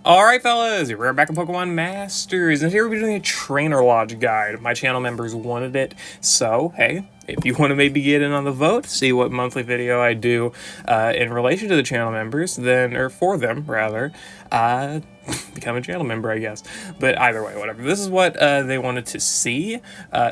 Alright fellas, we're back in Pokemon Masters, and here we're doing a Trainer Lodge guide. My channel members wanted it, so hey, if you want to maybe get in on the vote, see what monthly video I do in relation to the channel members, then, or for them, rather, become a channel member, I guess. But either way, whatever. This is what they wanted to see,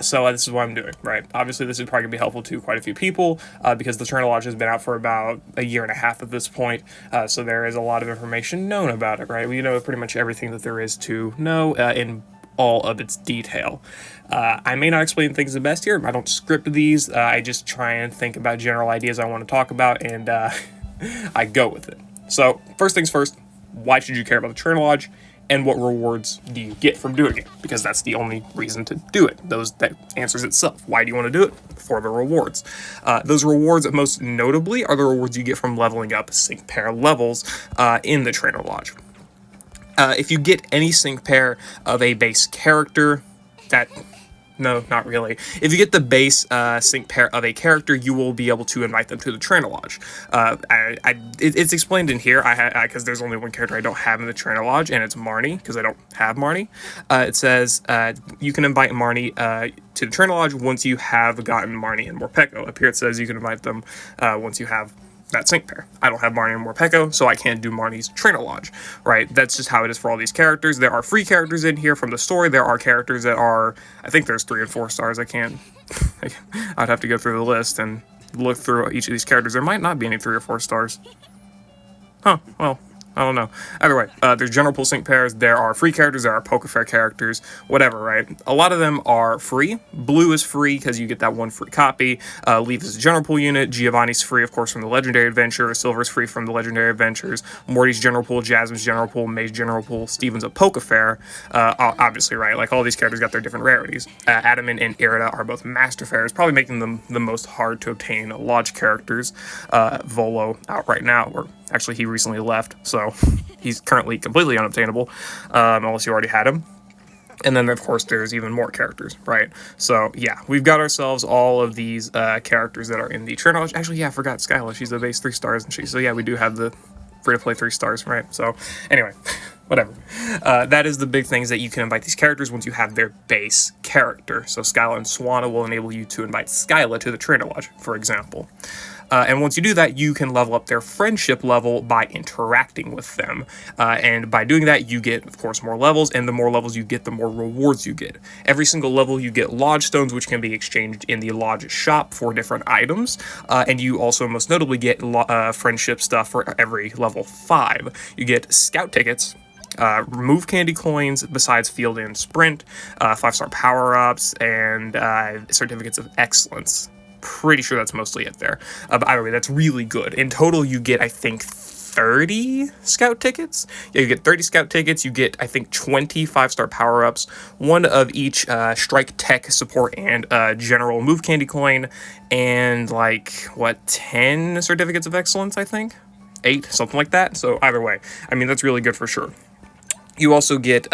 so this is what I'm doing, right? Obviously, this is probably going to be helpful to quite a few people, because the Trainer Lodge has been out for about a year and a half at this point, so there is a lot of information known about it, right? We know pretty much everything that there is to know in all of its detail. I may not explain things the best here. I don't script these. I just try and think about general ideas I want to talk about, and I go with it. So, first things first, why should you care about the Trainer Lodge, and what rewards do you get from doing it? Because that's the only reason to do it. That answers itself. Why do you want to do it? For the rewards. Those rewards, most notably, are the rewards you get from leveling up sync pair levels in the Trainer Lodge. If you get any sync pair of a base character, no, not really. If you get the base sync pair of a character, you will be able to invite them to the Trainer Lodge. It's explained in here, because there's only one character I don't have in the Trainer Lodge, and it's Marnie, because I don't have Marnie. It says you can invite Marnie to the Trainer Lodge once you have gotten Marnie and Morpeko. Up here it says you can invite them once you have that sync pair. I don't have Marnie and Morpeko, so I can't do Marnie's Trainer Lodge, right? That's just how it is for all these characters. There are free characters in here from the story. There are characters that are, I think there's 3 and 4 stars. I'd have to go through the list and look through each of these characters. There might not be any 3 or 4 stars. Huh, well, I don't know. Either way, there's general pool sync pairs, there are free characters, there are Pokefair characters, whatever, right? A lot of them are free. Blue is free because you get that one free copy. Leaf is a general pool unit. Giovanni's free, of course, from the Legendary Adventure. Silver's free from the Legendary Adventures. Morty's general pool, Jasmine's general pool, May's general pool, Steven's a Pokefair. Obviously, right? Like, all these characters got their different rarities. Adamant and Eriott are both Master Fairs, probably making them the most hard to obtain Lodge characters. Volo out right now, or actually, he recently left, so he's currently completely unobtainable, unless you already had him. And then, of course, there's even more characters, right? So, yeah, we've got ourselves all of these characters that are in the Trainer Lodge. Actually, yeah, I forgot Skyla. She's a base 3 stars, and so yeah, we do have the free-to-play 3 stars, right? So, anyway, whatever. That is the big things that you can invite these characters once you have their base character. So, Skyla and Swanna will enable you to invite Skyla to the Trainer Lodge, for example. And once you do that, you can level up their friendship level by interacting with them. And by doing that, you get, of course, more levels, and the more levels you get, the more rewards you get. Every single level, you get Lodge Stones, which can be exchanged in the Lodge shop for different items. And you also, most notably, get friendship stuff for every level 5. You get Scout tickets, remove candy coins besides field and sprint, 5-star power-ups, and certificates of excellence. Pretty sure that's mostly it there. But either way, that's really good. In total, you get, I think, 30 Scout tickets. Yeah, you get 30 Scout tickets. You get, I think, 20 5-star power-ups, 1 of each Strike Tech support and general move candy coin, and, like, what, 10 certificates of excellence, I think? 8, something like that. So either way, I mean, that's really good for sure. You also get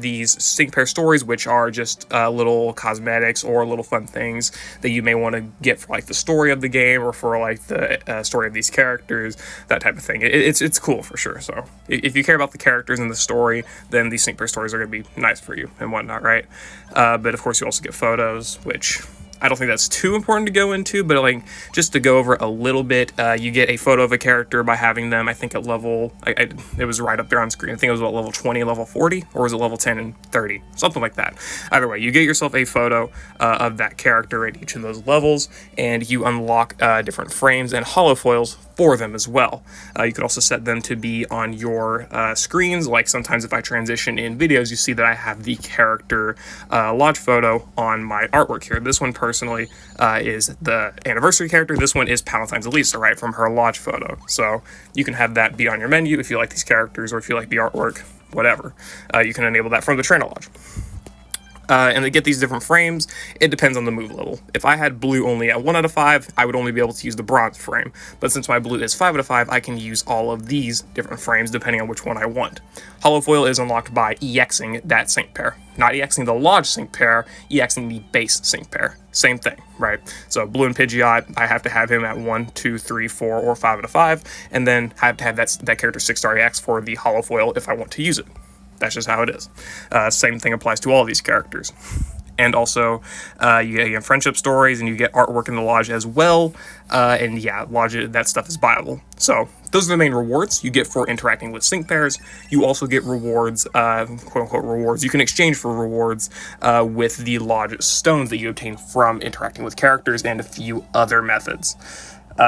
these sync pair stories, which are just little cosmetics or little fun things that you may want to get for, like, the story of the game or for, like, the story of these characters, that type of thing. It's cool for sure. So if you care about the characters and the story, then these sync pair stories are going to be nice for you and whatnot, right? But of course, you also get photos, which I don't think that's too important to go into, but, like, just to go over a little bit, you get a photo of a character by having them, I think, at level, it was right up there on screen, I think it was, what, level 20 and level 40, or was it level 10 and 30, something like that. Either way, you get yourself a photo of that character at each of those levels, and you unlock different frames and holofoils for them as well. You could also set them to be on your screens, like sometimes if I transition in videos, you see that I have the character Lodge photo on my artwork here. This one personally is the anniversary character. This one is Palatine's Elisa, right, from her Lodge photo. So you can have that be on your menu if you like these characters or if you like the artwork, whatever. You can enable that from the Trainer Lodge. And to get these different frames, it depends on the move level. If I had blue only at 1 out of 5, I would only be able to use the bronze frame. But since my blue is 5 out of 5, I can use all of these different frames depending on which one I want. Holofoil is unlocked by EXing that sync pair. not EXing the Lodge sync pair, EXing the base sync pair. Same thing, right? So Blue and Pidgeot, I have to have him at 1, 2, 3, 4, or 5 out of 5, and then have to have that character 6-star EX for the holo foil if I want to use it. That's just how it is. Same thing applies to all these characters. And also, you get friendship stories, and you get artwork in the Lodge as well. And yeah, Lodge, that stuff is buyable. So those are the main rewards you get for interacting with sync pairs. You also get rewards, quote-unquote rewards. You can exchange for rewards with the Lodge stones that you obtain from interacting with characters and a few other methods.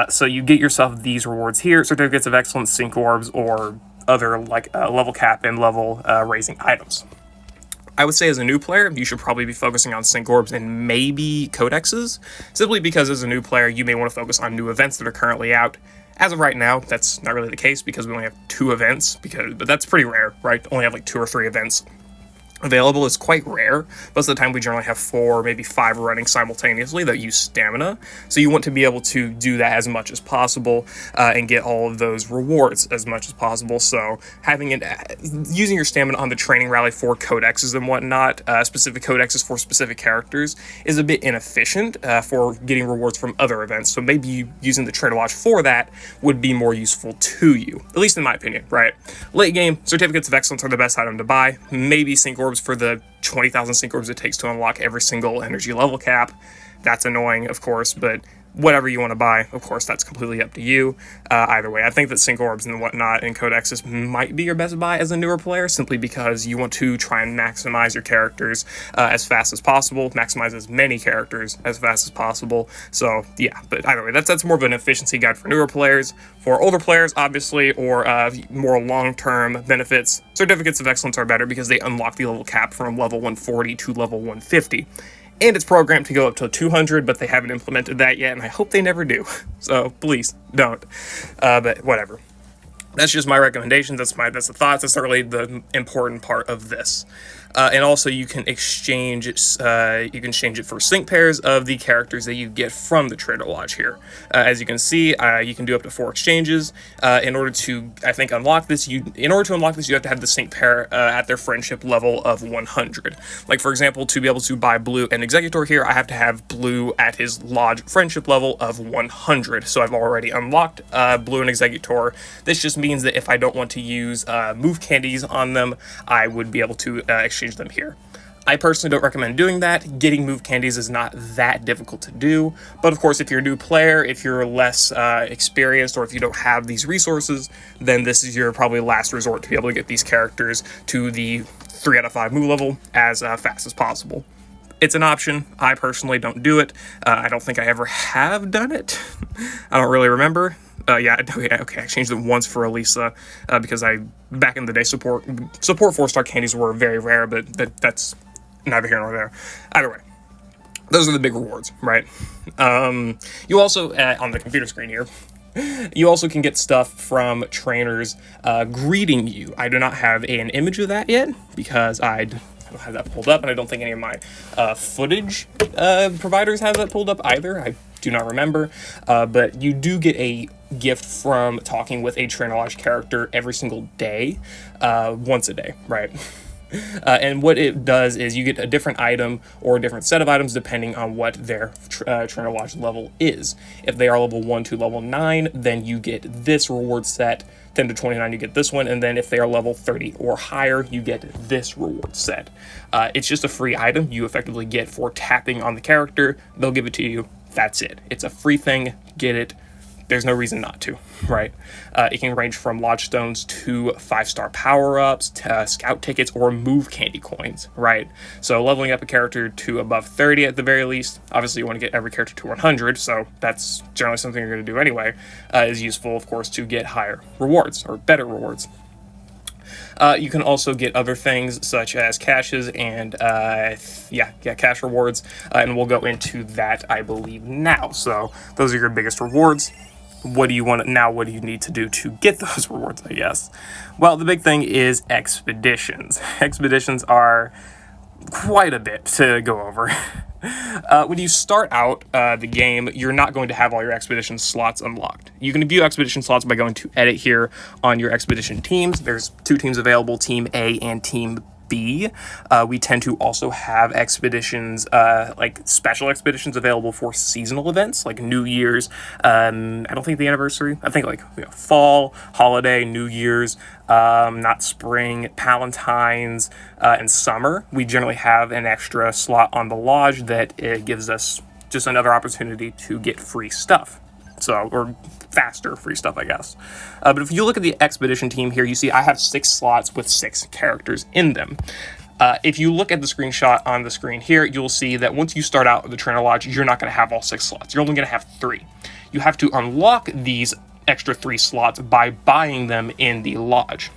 So you get yourself these rewards here: certificates of excellence, sync orbs, or other like level cap and level raising items. I would say as a new player, you should probably be focusing on sync orbs and maybe codexes, simply because as a new player, you may want to focus on new events that are currently out. As of right now, that's not really the case because we only have 2 events, but that's pretty rare, right? Only have like 2 or 3 events available is quite rare. Most of the time we generally have 4, maybe 5 running simultaneously that use stamina. So you want to be able to do that as much as possible and get all of those rewards as much as possible. So having it, using your stamina on the training rally for codexes and whatnot, specific codexes for specific characters, is a bit inefficient for getting rewards from other events. So maybe using the Trader Lodge for that would be more useful to you, at least in my opinion, right? Late game, certificates of excellence are the best item to buy. Maybe sync orbs for the 20,000 sync orbs it takes to unlock every single energy level cap. That's annoying, of course, but whatever you want to buy, of course, that's completely up to you. Either way, I think that sync orbs and whatnot and codexes might be your best buy as a newer player, simply because you want to try and maximize your characters as fast as possible, maximize as many characters as fast as possible. So yeah, but either way, that's more of an efficiency guide for newer players. For older players, obviously, or more long-term benefits, certificates of excellence are better because they unlock the level cap from level 140 to level 150. And it's programmed to go up to 200, but they haven't implemented that yet, and I hope they never do. So please don't. But whatever. That's just my recommendations. That's the thoughts. That's not really the important part of this. And also, you can exchange it for sync pairs of the characters that you get from the Trader Lodge here. As you can see, you can do up to 4 exchanges. In order to, I think, unlock this, you have to have the sync pair at their friendship level of 100. Like, for example, to be able to buy Blue and Executor here, I have to have Blue at his Lodge friendship level of 100. So I've already unlocked Blue and Executor. This just means that if I don't want to use move candies on them, I would be able to exchange them here. I personally don't recommend doing that. Getting move candies is not that difficult to do, but of course, if you're a new player, if you're less experienced, or if you don't have these resources, then this is your probably last resort to be able to get these characters to the 3 out of 5 move level as fast as possible. It's an option. I personally don't do it. I don't think I ever have done it. I don't really remember. Yeah, okay, I changed it once for Elisa because back in the day, support 4-star candies were very rare, but that's neither here nor there. Either way, those are the big rewards, right? You also, on the computer screen here, you also can get stuff from trainers greeting you. I do not have an image of that yet because I don't have that pulled up, and I don't think any of my footage providers have that pulled up either. I do not remember, but you do get a gift from talking with a Trainer Lodge character every single day, once a day, right? And what it does is you get a different item or a different set of items depending on what their Trainer Lodge level is. If they are level 1 to level 9, then you get this reward set. 10 to 29, you get this one, and then if they are level 30 or higher, you get this reward set. It's just a free item you effectively get for tapping on the character. They'll give it to you. That's it. It's a free thing. Get it. There's no reason not to, right? It can range from Lodge Stones to 5-star power-ups, to scout tickets, or move candy coins, right? So leveling up a character to above 30 at the very least, obviously you want to get every character to 100, so that's generally something you're going to do anyway, is useful, of course, to get higher rewards, or better rewards. You can also get other things such as caches and cash rewards, and we'll go into that, I believe, now. So those are your biggest rewards. What do you want now? What do you need to do to get those rewards, I guess? Well, the big thing is expeditions. Expeditions are quite a bit to go over. When you start out the game, you're not going to have all your expedition slots unlocked. You can view expedition slots by going to edit here on your expedition teams. There's 2 teams available, Team A and Team B, we tend to also have expeditions, like special expeditions available for seasonal events, like New Year's. I don't think the anniversary. I think like fall, holiday, New Year's, not spring, Palentine's, and summer. We generally have an extra slot on the lodge that it gives us just another opportunity to get free stuff. So, or faster free stuff, I guess. But if you look at the expedition team here, you see I have 6 slots with 6 characters in them. If you look at the screenshot on the screen here, you'll see that once you start out with the Trainer Lodge, you're not going to have all 6 slots. You're only going to have 3. You have to unlock these extra 3 slots by buying them in the lodge.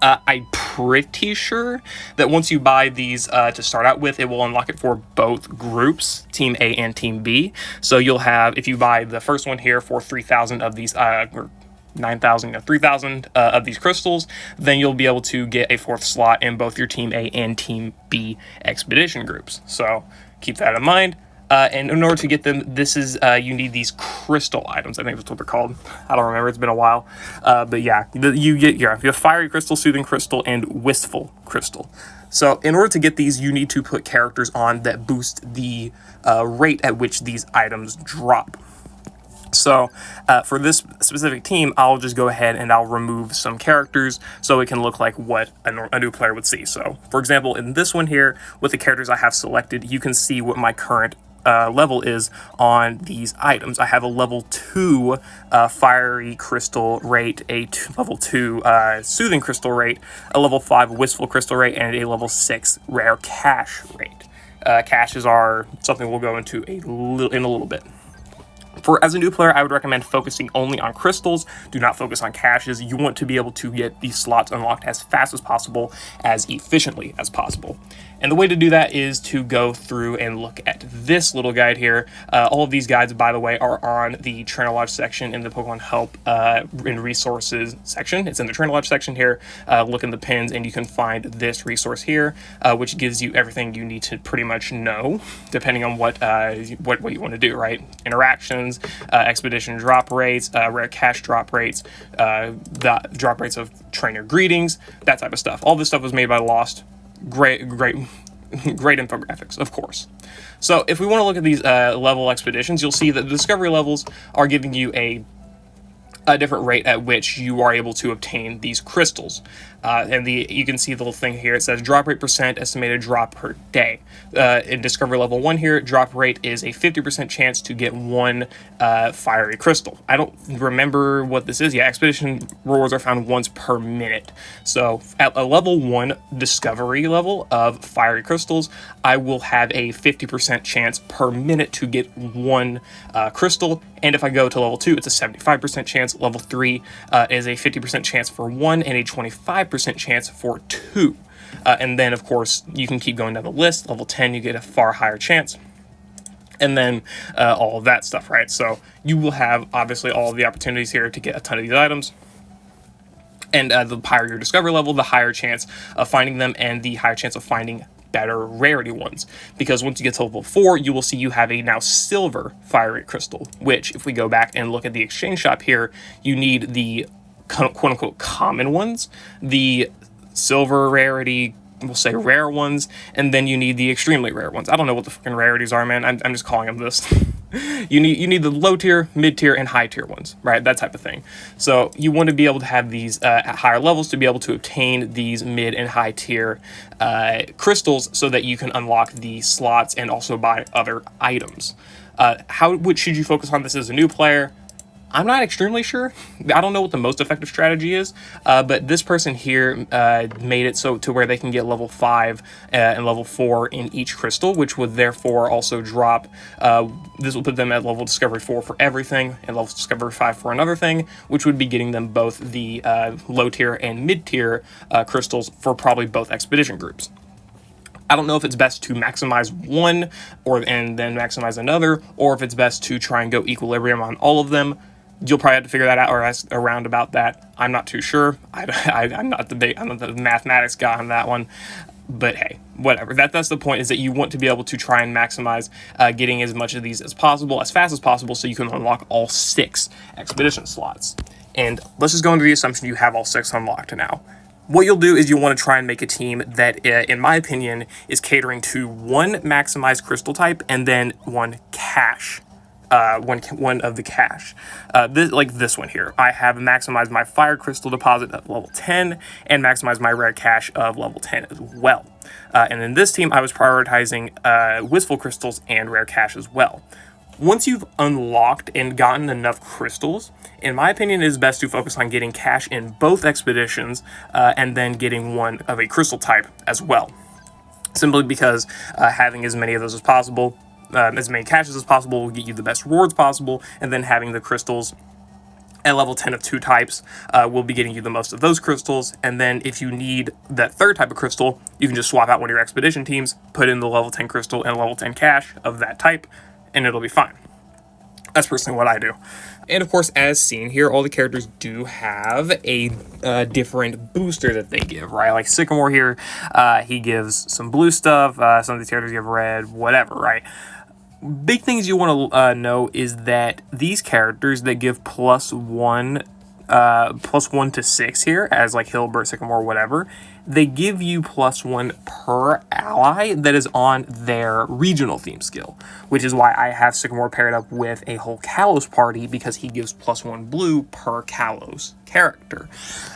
I'm pretty sure that once you buy these to start out with, it will unlock it for both groups, Team A and Team B. So you'll have, if you buy the first one here for 3,000 of these, or 9,000, 3,000 of these crystals, then you'll be able to get a 4th slot in both your Team A and Team B expedition groups. So keep that in mind. And in order to get them, this is, you need these crystal items. I think that's what they're called. I don't remember. It's been a while. But yeah, you have Fiery Crystal, Soothing Crystal, and Wistful Crystal. So in order to get these, you need to put characters on that boost the rate at which these items drop. So for this specific team, I'll just go ahead and I'll remove some characters so it can look like what a new player would see. So for example, in this one here, with the characters I have selected, you can see what my current level is on these items. I have a level 2 Fiery Crystal rate, a level 2 Soothing Crystal rate, a level 5 Wistful Crystal rate, and a level 6 Rare Cash rate. Caches are something we'll go into in a little bit. As a new player, I would recommend focusing only on crystals. Do not focus on caches. You want to be able to get these slots unlocked as fast as possible, as efficiently as possible. And the way to do that is to go through and look at this little guide here. All of these guides, by the way, are on the Trainer Lodge section in the Pokemon Help and Resources section. It's in the Trainer Lodge section here. Look in the pins and you can find this resource here, which gives you everything you need to pretty much know, depending on what you want to do, right? Interactions, expedition drop rates, rare cash drop rates, the drop rates of trainer greetings, that type of stuff. All this stuff was made by Lost. Great infographics, of course. So if we want to look at these level expeditions, you'll see that the discovery levels are giving you a different rate at which you are able to obtain these crystals. And you can see the little thing here. It says drop rate %, estimated drop per day. In Discovery Level 1 here, drop rate is a 50% chance to get 1 Fiery Crystal. I don't remember what this is. Yeah, Expedition rewards are found once per minute. So at a level 1 Discovery level of Fiery Crystals, I will have a 50% chance per minute to get 1 crystal. And if I go to level 2, it's a 75% chance. Level 3 is a 50% chance for 1 and a 25% chance for 2. And then, of course, you can keep going down the list. Level 10, you get a far higher chance. And then all of that stuff, right? So you will have, obviously, all of the opportunities here to get a ton of these items. And the higher your discovery level, the higher chance of finding them and the higher chance of finding better rarity ones, because once you get to level 4, you will see you have a now silver Fiery Crystal, which if we go back and look at the exchange shop here, you need the quote-unquote common ones, the silver rarity, we'll say rare ones, and then you need the extremely rare ones. I don't know what the fucking rarities are, man. I'm just calling them this. You need the low tier, mid tier, and high tier ones, right? That type of thing. So you want to be able to have these at higher levels to be able to obtain these mid and high tier crystals so that you can unlock the slots and also buy other items. Should you focus on this as a new player? I'm not extremely sure. I don't know what the most effective strategy is, but this person here made it so to where they can get level 5 and level 4 in each crystal, which would therefore also drop. This will put them at level Discovery 4 for everything and level Discovery 5 for another thing, which would be getting them both the low tier and mid tier crystals for probably both expedition groups. I don't know if it's best to maximize one and then maximize another, or if it's best to try and go equilibrium on all of them. You'll probably have to figure that out or ask around about that. I'm not too sure. I'm not the mathematics guy on that one. But hey, whatever. That's the point, is that you want to be able to try and maximize getting as much of these as possible, as fast as possible, so you can unlock all 6 expedition slots. And let's just go into the assumption you have all 6 unlocked now. what you'll do is you'll want to try and make a team that, in my opinion, is catering to one maximized crystal type and then one cash. One of the cash. Like this one here. I have maximized my fire crystal deposit at level 10 and maximized my rare cash of level 10 as well. And in this team, I was prioritizing wistful crystals and rare cash as well. Once you've unlocked and gotten enough crystals, in my opinion, it is best to focus on getting cash in both expeditions and then getting one of a crystal type as well. Simply because having as many of those as possible, as many caches as possible, will get you the best rewards possible, and then having the crystals at level 10 of 2 types will be getting you the most of those crystals. And then if you need that third type of crystal, you can just swap out one of your expedition teams, put in the level 10 crystal and level 10 cache of that type, and it'll be fine. That's personally what I do. And of course, as seen here, all the characters do have a different booster that they give, right? Like Sycamore here, he gives some blue stuff, some of these characters give red, whatever, right? Big things you want to know is that these characters that give +1 to 6 here, as like Hilbert, Sycamore, whatever, they give you +1 per ally that is on their regional theme skill, which is why I have Sycamore paired up with a whole Kalos party, because he gives +1 blue per Kalos character.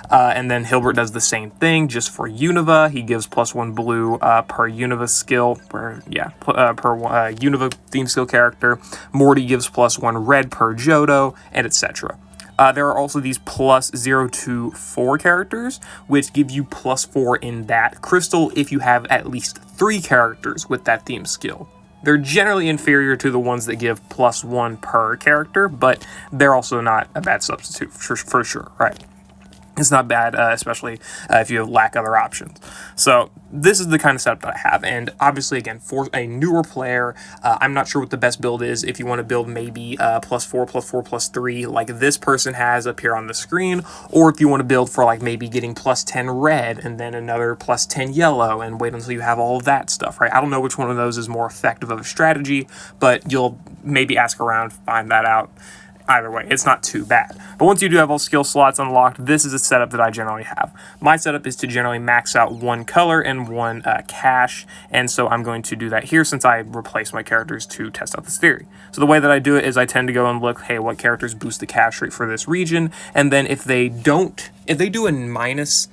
And then Hilbert does the same thing just for Unova. He gives +1 blue per Unova skill, per Unova theme skill character. Morty gives +1 red per Johto, and etc. There are also these +0 to 4 characters, which give you +4 in that crystal if you have at least 3 characters with that theme skill. They're generally inferior to the ones that give +1 per character, but they're also not a bad substitute for sure, right? It's not bad, especially if you lack other options. So this is the kind of setup that I have. And obviously, again, for a newer player, I'm not sure what the best build is. If you want to build maybe +4, +4, +3, like this person has up here on the screen, or if you want to build for like maybe getting +10 red and then another +10 yellow and wait until you have all of that stuff, right? I don't know which one of those is more effective of a strategy, but you'll maybe ask around, find that out. Either way, it's not too bad. But once you do have all skill slots unlocked, this is a setup that I generally have. My setup is to generally max out 1 color and 1 cache, and so I'm going to do that here since I replaced my characters to test out this theory. So the way that I do it is I tend to go and look, hey, what characters boost the cache rate for this region, and then if they do a minus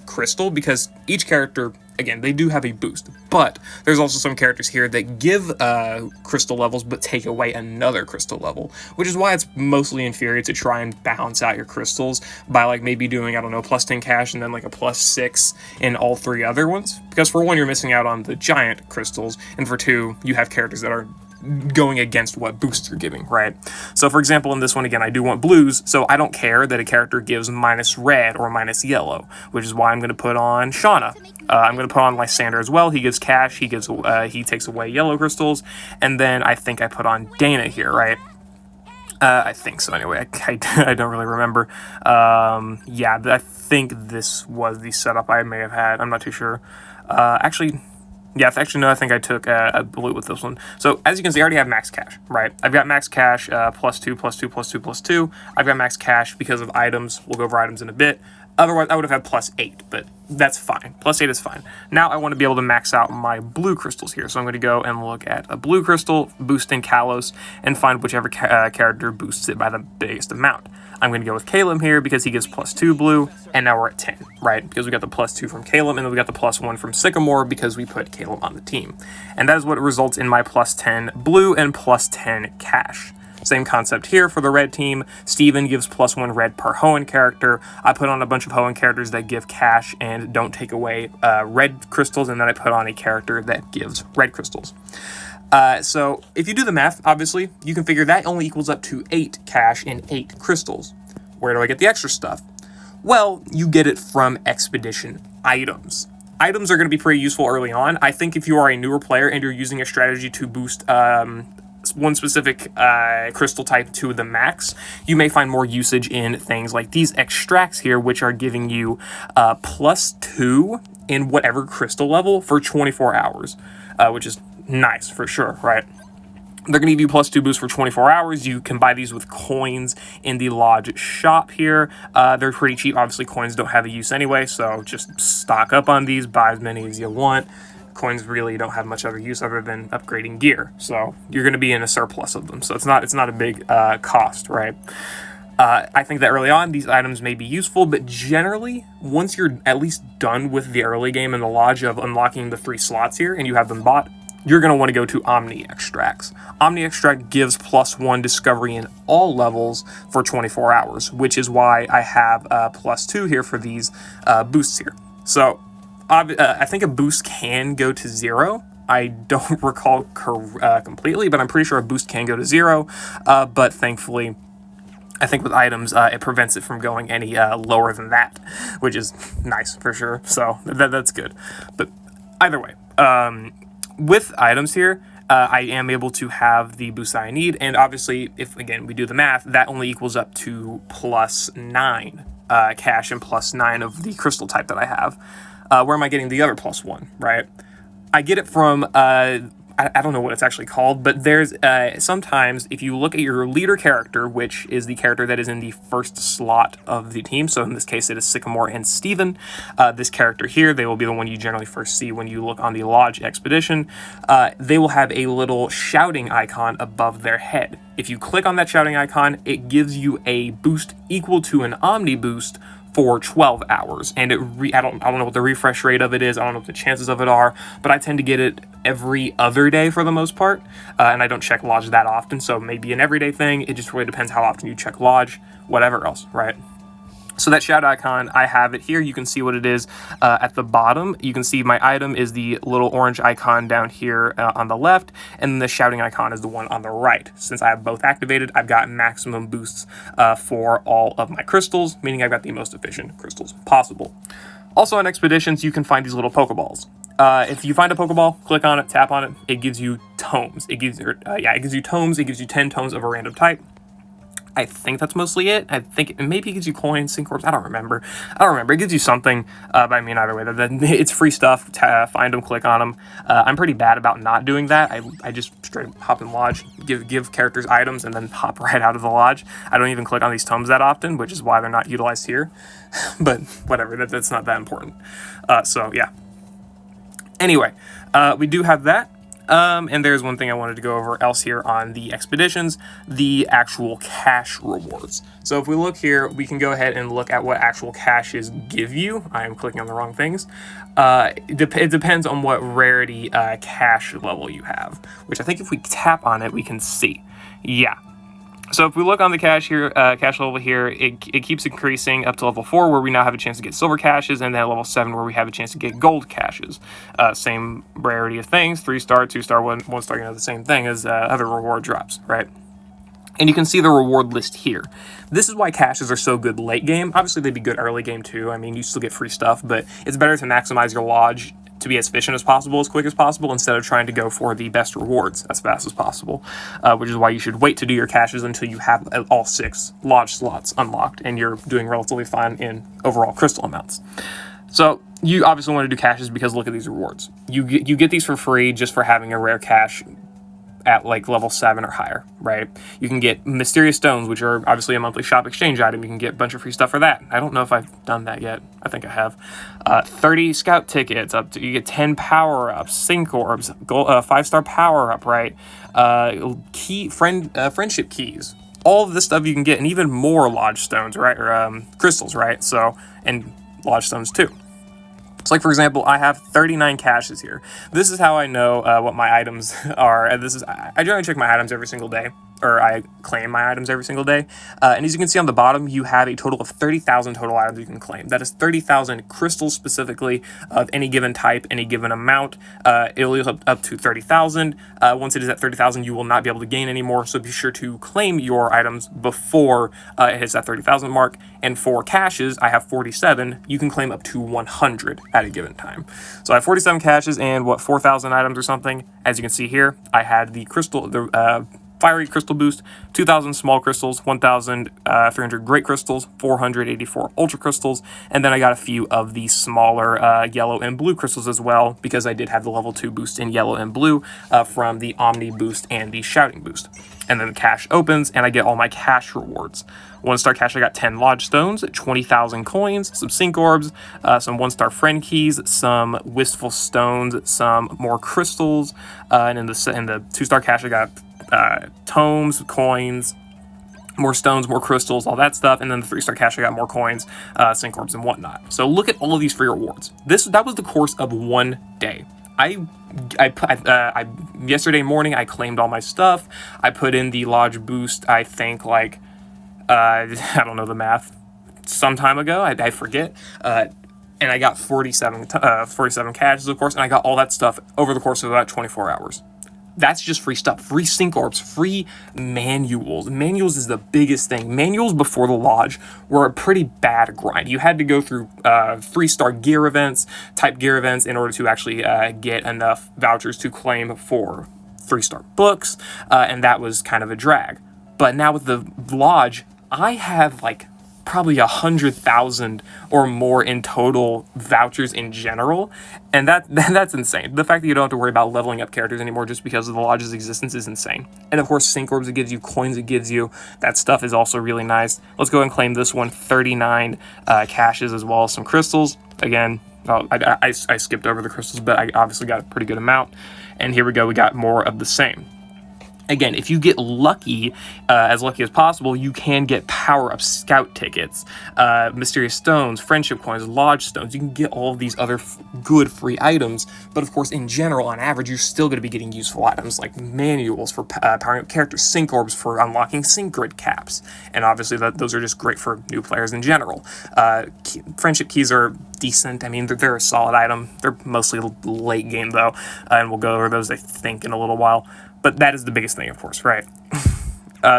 crystal, because each character, again, they do have a boost, but there's also some characters here that give crystal levels but take away another crystal level, which is why it's mostly inferior to try and balance out your crystals by like maybe doing, I don't know, +10 cache and then like a +6 in all 3 other ones. Because for 1, you're missing out on the giant crystals, and for 2, you have characters that are going against what boosts you're giving, right? So for example, in this one, again, I do want blues, so I don't care that a character gives -red or -yellow, which is why I'm going to put on Shauna. I'm going to put on Lysander as well. He gives cash, he takes away yellow crystals, and then I think I put on Dana here, right? I think so anyway, I don't really remember. Yeah, I think this was the setup I may have had, I'm not too sure. Yeah, actually, no, I think I took a blue with this one. So, as you can see, I already have max cash, right? I've got max cash, +2, +2, +2, +2. I've got max cash because of items. We'll go over items in a bit. Otherwise, I would have had +8, but that's fine. +8 is fine. Now, I want to be able to max out my blue crystals here. So, I'm going to go and look at a blue crystal, boost in Kalos, and find whichever character boosts it by the biggest amount. I'm going to go with Caleb here because he gives +2 blue, and now we're at 10, right? Because we got the +2 from Caleb, and then we got the +1 from Sycamore because we put Caleb on the team. And that is what results in my +10 blue and +10 cash. Same concept here for the red team. Steven gives +1 red per Hoenn character. I put on a bunch of Hoenn characters that give cash and don't take away red crystals, and then I put on a character that gives red crystals. So if you do the math, obviously, you can figure that only equals up to 8 cash and 8 crystals. Where do I get the extra stuff? Well, you get it from expedition items. Items are going to be pretty useful early on. I think if you are a newer player and you're using a strategy to boost one specific crystal type to the max, you may find more usage in things like these extracts here, which are giving you +2 in whatever crystal level for 24 hours, which is nice for sure, right? They're going to give you +2 boost for 24 hours. You can buy these with coins in the Lodge shop here. They're pretty cheap. Obviously, coins don't have a use anyway, so just stock up on these, buy as many as you want. Coins really don't have much other use other than upgrading gear, so you're going to be in a surplus of them. So it's not a big cost, right? I think that early on, these items may be useful, but generally, once you're at least done with the early game in the Lodge of unlocking the 3 slots here, and you have them bought, you're going to want to go to Omni Extracts. Omni Extract gives +1 discovery in all levels for 24 hours, which is why I have +2 here for these boosts here. So, I think a boost can go to 0. I don't recall completely, but I'm pretty sure a boost can go to 0, but thankfully, I think with items, it prevents it from going any lower than that, which is nice for sure, so that's good. But either way, with items here, I am able to have the boost I need, and obviously, if, again, we do the math, that only equals up to +9 cash and +9 of the crystal type that I have. Where am I getting the other +1, right? I get it from, I don't know what it's actually called, but there's sometimes if you look at your leader character, which is the character that is in the first slot of the team, so in this case it is Sycamore and Steven, this character here, they will be the one you generally first see when you look on the Lodge expedition. They will have a little shouting icon above their head. If you click on that shouting icon, it gives you a boost equal to an Omni boost for 12 hours, and I don't know what the refresh rate of it is. I don't know what the chances of it are, but I tend to get it every other day for the most part, and I don't check Lodge that often, so maybe an everyday thing. It just really depends how often you check Lodge, whatever else, right? So that shout icon, I have it here. You can see what it is at the bottom. You can see my item is the little orange icon down here on the left, and the shouting icon is the one on the right. Since I have both activated, I've got maximum boosts for all of my crystals, meaning I've got the most efficient crystals possible. Also on expeditions, you can find these little Pokeballs. If you find a Pokeball, click on it, tap on it, it gives you tomes. It gives you tomes. It gives you 10 tomes of a random type. I think that's mostly it. I think maybe it gives you coins, sync-orbs. I don't remember. It gives you something, but I mean, either way, it's free stuff. Find them, click on them. I'm pretty bad about not doing that. I just straight hop in Lodge, give characters items, and then hop right out of the Lodge. I don't even click on these tomes that often, which is why they're not utilized here. But whatever, that's not that important. So, yeah. Anyway, we do have that. And there's one thing I wanted to go over else here on the expeditions, the actual cash rewards. So if we look here, we can go ahead and look at what actual caches give you. I am clicking on the wrong things. It depends on what rarity cache level you have, which I think if we tap on it, we can see. Yeah. So if we look on the cache level here, it keeps increasing up to level 4, where we now have a chance to get silver caches, and then at level 7, where we have a chance to get gold caches. Same rarity of things, 3-star, 2-star, 1-star, the same thing as other reward drops, right? And you can see the reward list here. This is why caches are so good late game. Obviously, they'd be good early game too. I mean, you still get free stuff, but it's better to maximize your Lodge to be as efficient as possible, as quick as possible, instead of trying to go for the best rewards as fast as possible, which is why you should wait to do your caches until you have all 6 Lodge slots unlocked and you're doing relatively fine in overall crystal amounts. So you obviously want to do caches because look at these rewards. You get these for free just for having a rare cache at like level 7 or higher, right? You can get mysterious stones, which are obviously a monthly shop exchange item. You can get a bunch of free stuff for that. I don't know if I've done that yet. I think I have. 30 scout tickets, you get 10 power-ups, sync orbs, 5-star power-up, right? Friendship keys. All of this stuff you can get, and even more Lodge stones, right? Or crystals, right? So, and Lodge stones too. So like, for example, I have 39 caches here. This is how I know what my items are. I generally check my items every single day, or I claim my items every single day. And as you can see on the bottom, you have a total of 30,000 total items you can claim. That is 30,000 crystals specifically of any given type, any given amount. It'll be up to 30,000. Once it is at 30,000, you will not be able to gain anymore. So be sure to claim your items before it hits that 30,000 mark. And for caches, I have 47. You can claim up to 100 at a given time. So I have 47 caches and 4,000 items or something. As you can see here, I had the crystal, fiery crystal boost, 2,000 small crystals, 1,300 great crystals, 484 ultra crystals, and then I got a few of the smaller yellow and blue crystals as well, because I did have the level 2 boost in yellow and blue from the Omni boost and the Shouting boost. And then the cache opens, and I get all my cache rewards. 1-star cache, I got 10 Lodge Stones, 20,000 coins, some Sync Orbs, some 1-star Friend Keys, some Wistful Stones, some more crystals, and in the 2-star cache, I got tomes, coins, more stones, more crystals, all that stuff, and then the 3-star cache, I got more coins, Sync Orbs, and whatnot. So look at all of these free rewards. That was the course of one day. Yesterday morning, I claimed all my stuff. I put in the Lodge boost, I think, like, I don't know the math, some time ago, I forget, and I got 47 caches, of course, and I got all that stuff over the course of about 24 hours. That's just free stuff. Free Sync Orbs, free manuals. Manuals is the biggest thing. Manuals before the Lodge were a pretty bad grind. You had to go through 3-star gear events, type gear events, in order to actually get enough vouchers to claim for 3-star books, and that was kind of a drag. But now with the Lodge, I have like probably 100,000 or more in total vouchers in general, and that's insane. The fact that you don't have to worry about leveling up characters anymore just because of the Lodge's existence is insane. And of course, Sync Orbs it gives you, coins it gives you, that stuff is also really nice. Let's go and claim this one, 39 caches as well as some crystals. Again, I skipped over the crystals, but I obviously got a pretty good amount. And here we go, we got more of the same. Again, if you get lucky, as lucky as possible, you can get power-up scout tickets, mysterious stones, friendship coins, Lodge stones. You can get all of these other good free items. But of course, in general, on average, you're still going to be getting useful items like manuals for powering up characters, Sync Orbs for unlocking Sync Grid caps. And obviously, those are just great for new players in general. Friendship keys are decent. I mean, they're a solid item. They're mostly late game, though. And we'll go over those, I think, in a little while. But that is the biggest thing, of course, right?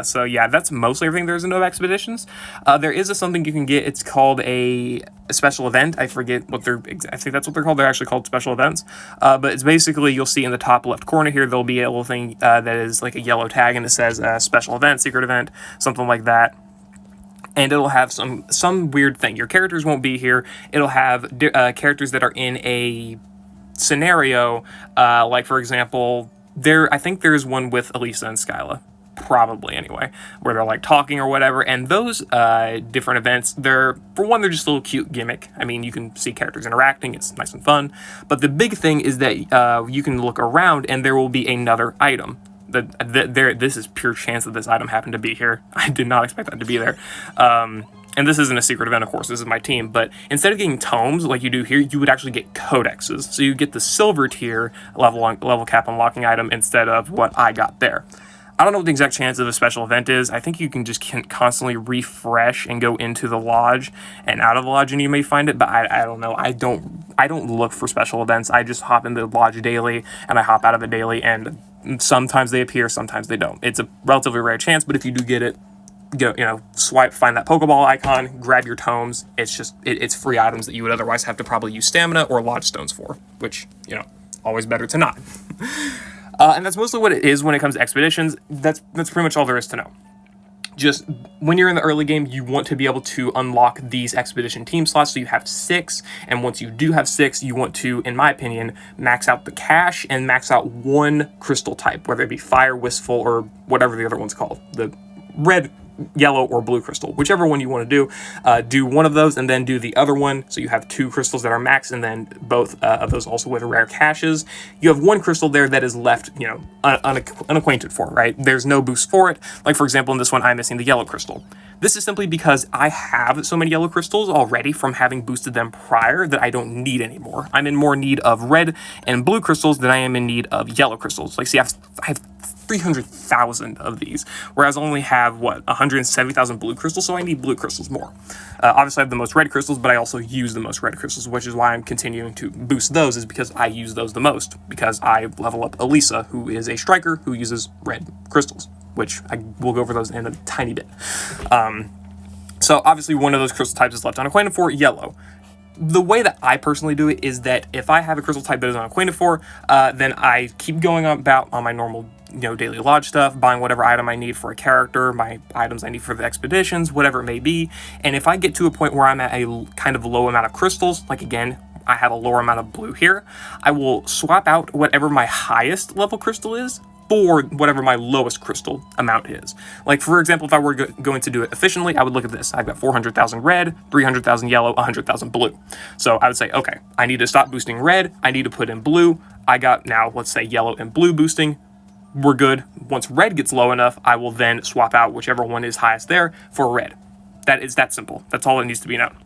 So yeah, that's mostly everything there is in Nova Expeditions. There is something you can get. It's called a special event. I forget what I think that's what they're called. They're actually called special events. But it's basically, you'll see in the top left corner here, there'll be a little thing that is like a yellow tag, and it says special event, secret event, something like that. And it'll have some weird thing. Your characters won't be here. It'll have characters that are in a scenario, like, for example, I think there's one with Elisa and Skyla, probably anyway, where they're like talking or whatever. And those different events, they're just a little cute gimmick. I mean, you can see characters interacting, it's nice and fun. But the big thing is that you can look around and there will be another item. This is pure chance that this item happened to be here. I did not expect that to be there. And this isn't a secret event, of course, this is my team, but instead of getting tomes like you do here, you would actually get codexes. So you get the silver tier level cap unlocking item instead of what I got there. I don't know what the exact chance of a special event is. I think you can just constantly refresh and go into the Lodge and out of the Lodge and you may find it, but I don't know. I don't look for special events. I just hop into the Lodge daily and I hop out of it daily, and sometimes they appear, sometimes they don't. It's a relatively rare chance, but if you do get it, go, swipe, find that Pokeball icon, grab your tomes. It's just, it's free items that you would otherwise have to probably use stamina or Lodge stones for, which, always better to not. And that's mostly what it is when it comes to expeditions. That's pretty much all there is to know. Just when you're in the early game, you want to be able to unlock these expedition team slots. So you have 6, and once you do have 6, you want to, in my opinion, max out the cache and max out one crystal type, whether it be fire, wistful, or whatever the other one's called. The red, yellow, or blue crystal, whichever one you want to do one of those and then do the other one. So you have 2 crystals that are max, and then both of those also with rare caches. You have 1 crystal there that is left, unacquainted for, right? There's no boost for it. Like, for example, in this one, I'm missing the yellow crystal. This is simply because I have so many yellow crystals already from having boosted them prior that I don't need anymore. I'm in more need of red and blue crystals than I am in need of yellow crystals. Like, see, I have 300,000 of these, whereas I only have, 170,000 blue crystals, so I need blue crystals more. Obviously, I have the most red crystals, but I also use the most red crystals, which is why I'm continuing to boost those, is because I use those the most, because I level up Elisa, who is a striker who uses red crystals, which I will go over those in a tiny bit. So obviously, one of those crystal types is left unacquainted for, yellow. The way that I personally do it is that if I have a crystal type that is unacquainted for, then I keep going about on my normal daily lodge stuff, buying whatever item I need for a character, my items I need for the expeditions, whatever it may be. And if I get to a point where I'm at a kind of low amount of crystals, like again, I have a lower amount of blue here, I will swap out whatever my highest level crystal is for whatever my lowest crystal amount is. Like, for example, if I were going to do it efficiently, I would look at this. I've got 400,000 red, 300,000 yellow, 100,000 blue. So I would say, okay, I need to stop boosting red. I need to put in blue. I got now, let's say, yellow and blue boosting. We're good. Once red gets low enough, I will then swap out whichever one is highest there for red. That is that simple. That's all that needs to be known.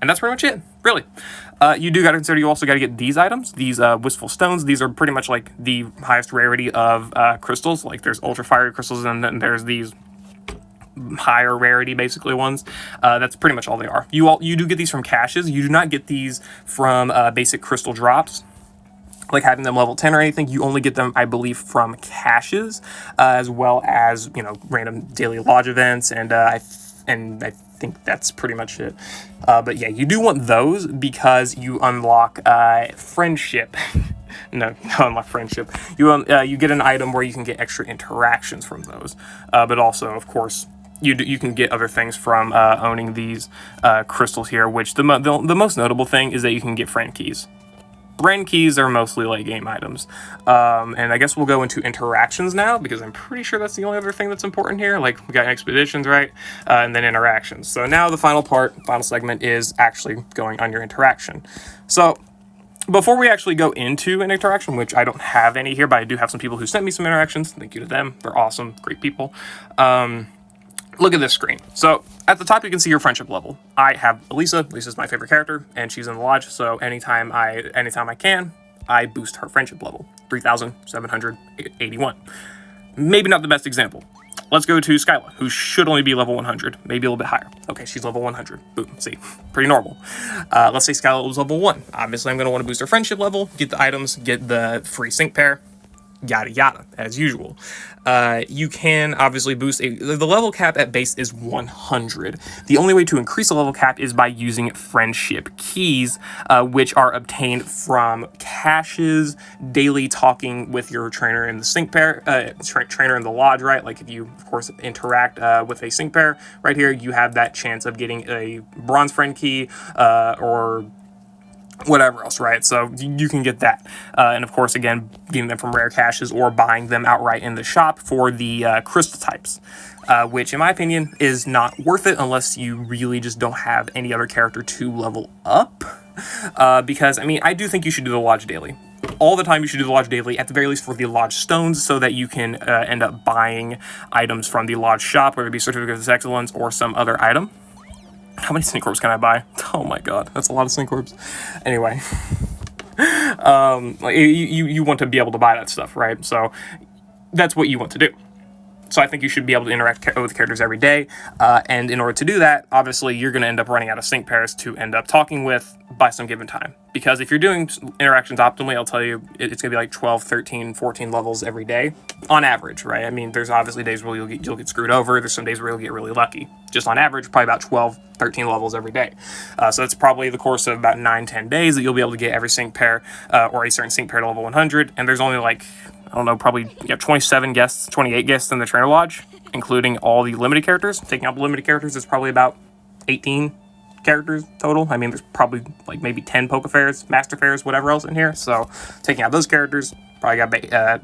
And that's pretty much it, really. You do got to consider, you also got to get these items, these Wistful Stones. These are pretty much like the highest rarity of crystals. Like there's Ultra Fiery crystals, and then there's these higher rarity, basically, ones. That's pretty much all they are. You do get these from caches. You do not get these from basic crystal drops, like having them level 10 or anything. You only get them, I believe, from caches, as well as, random daily lodge events, and I think that's pretty much it. But yeah, you do want those because you unlock friendship. No, unlock friendship. You get an item where you can get extra interactions from those. But also, of course, you can get other things from owning these crystals here, which the most notable thing is that you can get friend keys. Friend keys are mostly late game items. And I guess we'll go into interactions now, because I'm pretty sure that's the only other thing that's important here. Like, we got expeditions, right? And then interactions. So now the final segment is actually going on your interaction. So before we actually go into an interaction, which I don't have any here, but I do have some people who sent me some interactions. Thank you to them. They're awesome, great people. Look at this screen. So at the top, you can see your friendship level. I have Elisa. Lisa's my favorite character, and she's in the lodge. So anytime I can, I boost her friendship level, 3,781. Maybe not the best example. Let's go to Skyla, who should only be level 100, maybe a little bit higher. Okay, she's level 100. Boom, see, pretty normal. Let's say Skyla was level 1. Obviously, I'm going to want to boost her friendship level, get the items, get the free sync pair, yada yada, as usual. You can obviously boost the level cap at base is 100. The only way to increase the level cap is by using friendship keys, which are obtained from caches, daily talking with your trainer in the sync pair, trainer in the lodge, right? Like if you, of course, interact with a sync pair right here, you have that chance of getting a bronze friend key, or whatever else, right? So you can get that. And of course, again, getting them from rare caches or buying them outright in the shop for the crystal types, which in my opinion is not worth it unless you really just don't have any other character to level up. Because, I mean, I do think you should do the lodge daily. All the time you should do the lodge daily, at the very least for the lodge stones, so that you can end up buying items from the lodge shop, whether it be Certificates of Excellence or some other item. How many sync orbs can I buy? Oh my god, that's a lot of sync orbs. Anyway, like you want to be able to buy that stuff, right? So that's what you want to do. So I think you should be able to interact with characters every day. And in order to do that, obviously, you're going to end up running out of sync pairs to end up talking with by some given time. Because if you're doing interactions optimally, I'll tell you, it's going to be like 12, 13, 14 levels every day on average, right? I mean, there's obviously days where you'll get screwed over. There's some days where you'll get really lucky. Just on average, probably about 12, 13 levels every day. So it's probably the course of about 9, 10 days that you'll be able to get every sync pair or a certain sync pair to level 100. And there's only like, I don't know, probably 27 guests, 28 guests in the Trainer Lodge, including all the limited characters. Taking out the limited characters, it's probably about 18 characters total. I mean, there's probably like maybe 10 Poke Fairs, Master Fairs, whatever else in here. So taking out those characters, probably got,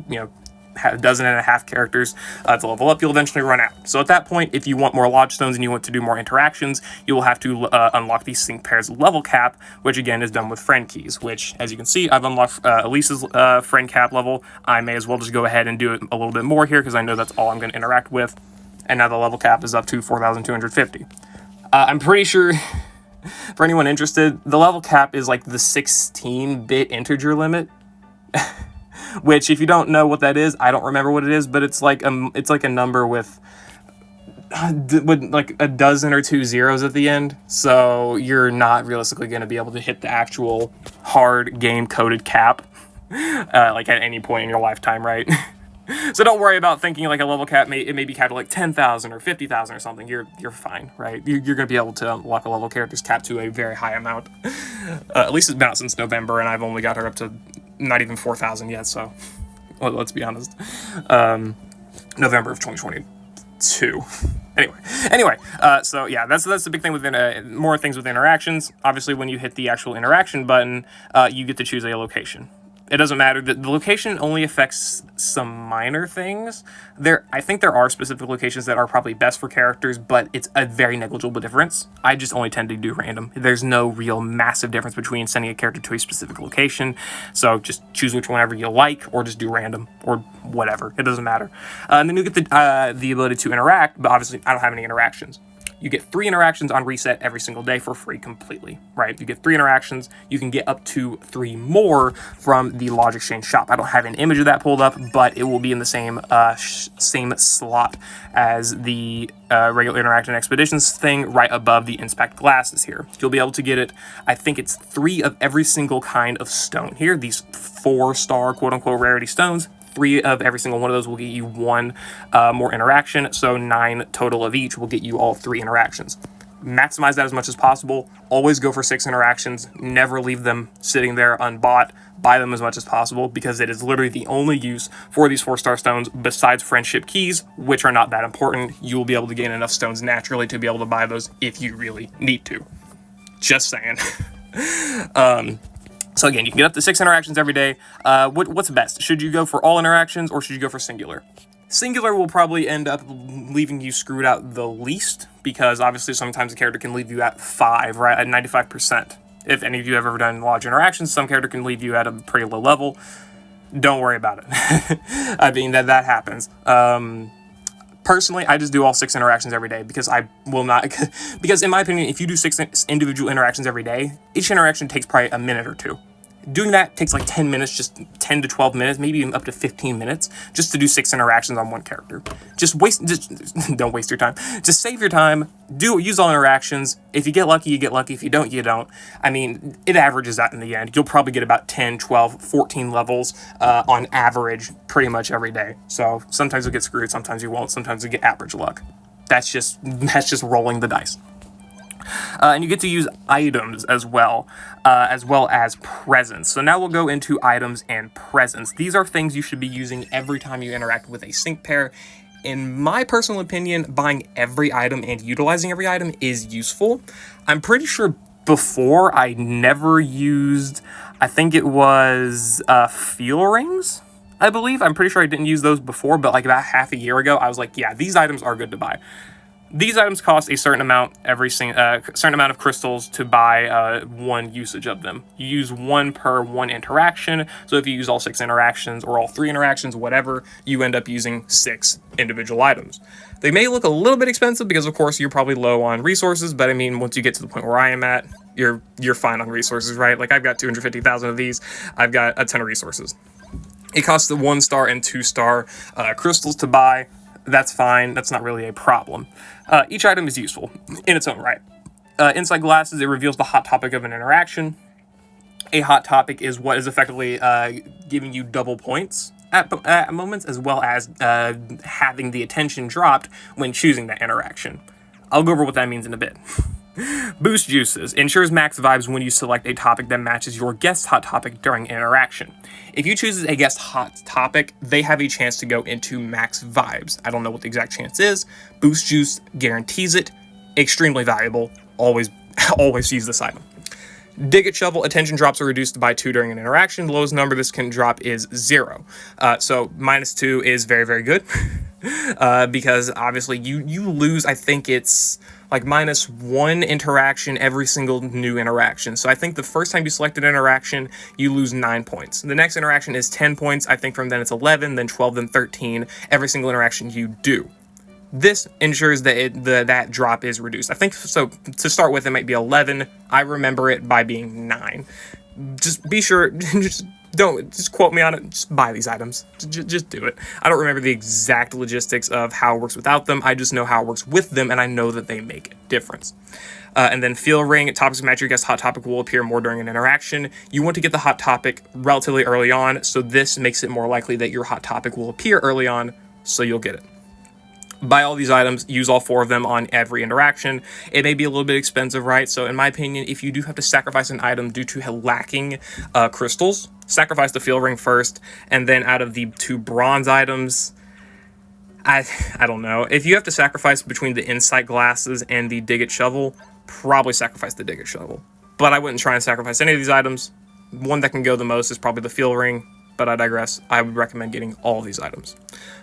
a dozen and a half characters to level up. You'll eventually run out. So at that point, if you want more lodge stones and you want to do more interactions, you will have to unlock the sync pairs level cap, which again is done with friend keys, which as you can see, I've unlocked Elisa's friend cap level. I may as well just go ahead and do it a little bit more here because I know that's all I'm going to interact with. And now the level cap is up to 4,250. I'm pretty sure for anyone interested, the level cap is like the 16-bit integer limit. Which, if you don't know what that is, I don't remember what it is, but it's like a number with like a dozen or two zeros at the end. So you're not realistically going to be able to hit the actual hard game coded cap like at any point in your lifetime, right? So don't worry about thinking like a level cap may be capped at like 10,000 or 50,000 or something. You're fine, right? You're going to be able to unlock a level character's cap to a very high amount. At least it's been out since November, and I've only got her up to not even 4,000 yet, so Well, let's be honest. November of 2022. Anyway, so yeah, that's the big thing with more things with interactions. Obviously, when you hit the actual interaction button, you get to choose a location. It doesn't matter. The location only affects some minor things. I think there are specific locations that are probably best for characters, but it's a very negligible difference. I just only tend to do random. There's no real massive difference between sending a character to a specific location. So just choose which whenever you like, or just do random, or whatever. It doesn't matter. And then you get the ability to interact, but obviously I don't have any interactions. You get 3 interactions on reset every single day for free completely, right? You get 3 interactions. You can get up to 3 more from the Lodge Exchange shop. I don't have an image of that pulled up, but it will be in the same slot as the regular Interaction Expeditions thing right above the Inspect glasses here. You'll be able to get it, I think it's 3 of every single kind of stone here, these 4-star quote-unquote rarity stones. 3 of every single one of those will get you 1 more interaction, so 9 total of each will get you all 3 interactions. Maximize that as much as possible. Always go for 6 interactions. Never leave them sitting there unbought. Buy them as much as possible, because it is literally the only use for these 4-star stones besides friendship keys, which are not that important. You will be able to gain enough stones naturally to be able to buy those if you really need to. Just saying. So again, you can get up to 6 interactions every day. What's best? Should you go for all interactions, or should you go for singular? Singular will probably end up leaving you screwed out the least, because obviously sometimes a character can leave you at 5, right, at 95%. If any of you have ever done large interactions, some character can leave you at a pretty low level. Don't worry about it. I mean, that happens. Personally, I just do all 6 interactions every day, because I will not, because in my opinion, if you do 6 individual interactions every day, each interaction takes probably a minute or 2. Doing that takes like 10 minutes, just 10 to 12 minutes, maybe even up to 15 minutes, just to do 6 interactions on one character. Just don't waste your time. Just save your time, use all interactions. If you get lucky, you get lucky. If you don't, you don't. I mean, it averages out in the end. You'll probably get about 10, 12, 14 levels on average pretty much every day. So sometimes you'll get screwed, sometimes you won't, sometimes you get average luck. That's just rolling the dice. And you get to use items as well as presents. So now we'll go into items and presents. These are things you should be using every time you interact with a sync pair. In my personal opinion, buying every item and utilizing every item is useful. I'm pretty sure before I never used, I think it was feel rings, I believe. I'm pretty sure I didn't use those before, but like about half a year ago, I was like, yeah, these items are good to buy. These items cost a certain amount certain amount of crystals to buy 1 usage of them. You use 1 per 1 interaction. So if you use all 6 interactions or all 3 interactions, whatever, you end up using 6 individual items. They may look a little bit expensive because, of course, you're probably low on resources. But I mean, once you get to the point where I am at, you're fine on resources, right? Like I've got 250,000 of these. I've got a ton of resources. It costs the 1-star and 2-star crystals to buy. That's fine. That's not really a problem. Each item is useful in its own right. Inside glasses, it reveals the hot topic of an interaction. A hot topic is what is effectively giving you double points at moments, as well as having the attention dropped when choosing that interaction. I'll go over what that means in a bit. Boost juices ensures max vibes when you select a topic that matches your guest's hot topic during interaction. If you choose a guest hot topic, they have a chance to go into max vibes. I don't know what the exact chance is. Boost juice guarantees it. Extremely valuable. Always use this item. Dig it shovel, attention drops are reduced by 2 during an interaction. The lowest number this can drop is 0. So -2 is very, very good. Because obviously you lose, I think it's like -1 interaction every single new interaction. So I think the first time you select an interaction, you lose 9 points. The next interaction is 10 points. I think from then it's 11, then 12, then 13, every single interaction you do. This ensures that that drop is reduced. I think, so to start with, it might be 11. I remember it by being 9. Just be sure, just quote me on it. Just buy these items. Just do it. I don't remember the exact logistics of how it works without them. I just know how it works with them, and I know that they make a difference. And then feel ring, topics match your guest hot topic will appear more during an interaction. You want to get the hot topic relatively early on, so this makes it more likely that your hot topic will appear early on, so you'll get it. Buy all these items, use all 4 of them on every interaction. It may be a little bit expensive, right? So in my opinion, if you do have to sacrifice an item due to lacking crystals, sacrifice the field ring first, and then out of the 2 bronze items, I don't know. If you have to sacrifice between the insight glasses and the dig it shovel, probably sacrifice the dig it shovel. But I wouldn't try and sacrifice any of these items. One that can go the most is probably the field ring, but I digress. I would recommend getting all of these items.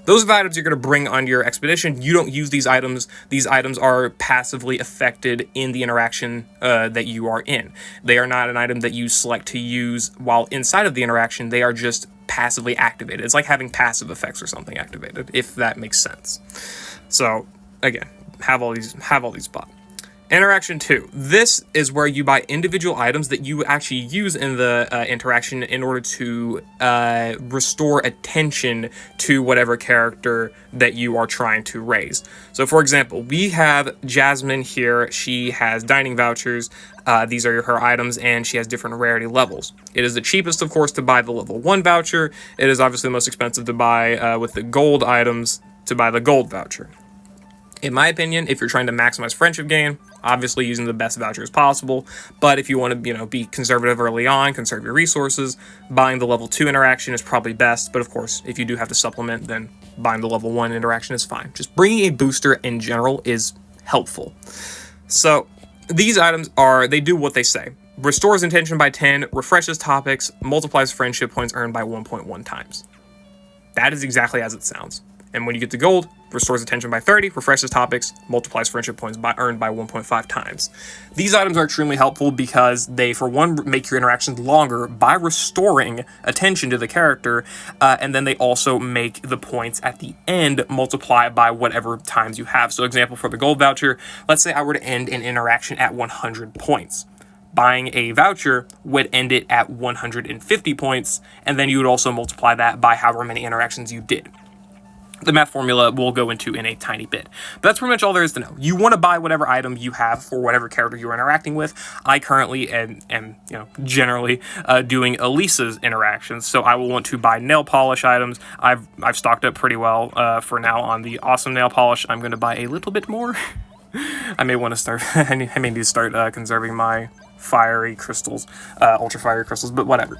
Those are the items you're going to bring on your expedition. You don't use these items. These items are passively affected in the interaction that you are in. They are not an item that you select to use while inside of the interaction. They are just passively activated. It's like having passive effects or something activated, if that makes sense. So again, have all these bought. Interaction 2. This is where you buy individual items that you actually use in the interaction in order to restore attention to whatever character that you are trying to raise. So for example, we have Jasmine here. She has dining vouchers. These are her items, and she has different rarity levels. It is the cheapest, of course, to buy the level 1 voucher. It is obviously the most expensive to buy with the gold items to buy the gold voucher. In my opinion, if you're trying to maximize friendship gain, obviously using the best vouchers possible. But if you want to, be conservative early on, conserve your resources, buying the level 2 interaction is probably best. But of course, if you do have to supplement, then buying the level 1 interaction is fine. Just bringing a booster in general is helpful. So these items they do what they say. Restores intention by 10, refreshes topics, multiplies friendship points earned by 1.1 times. That is exactly as it sounds. And when you get to gold, restores attention by 30, refreshes topics, multiplies friendship points earned by 1.5 times. These items are extremely helpful because they, for one, make your interactions longer by restoring attention to the character, and then they also make the points at the end multiply by whatever times you have. So example for the gold voucher, let's say I were to end an interaction at 100 points. Buying a voucher would end it at 150 points, and then you would also multiply that by however many interactions you did. The math formula we'll go into in a tiny bit. But that's pretty much all there is to know. You want to buy whatever item you have for whatever character you're interacting with. I currently am generally doing Elisa's interactions, so I will want to buy nail polish items. I've stocked up pretty well for now on the awesome nail polish. I'm going to buy a little bit more. I may want to start. I may need to start conserving my fiery crystals, ultra fiery crystals, but whatever.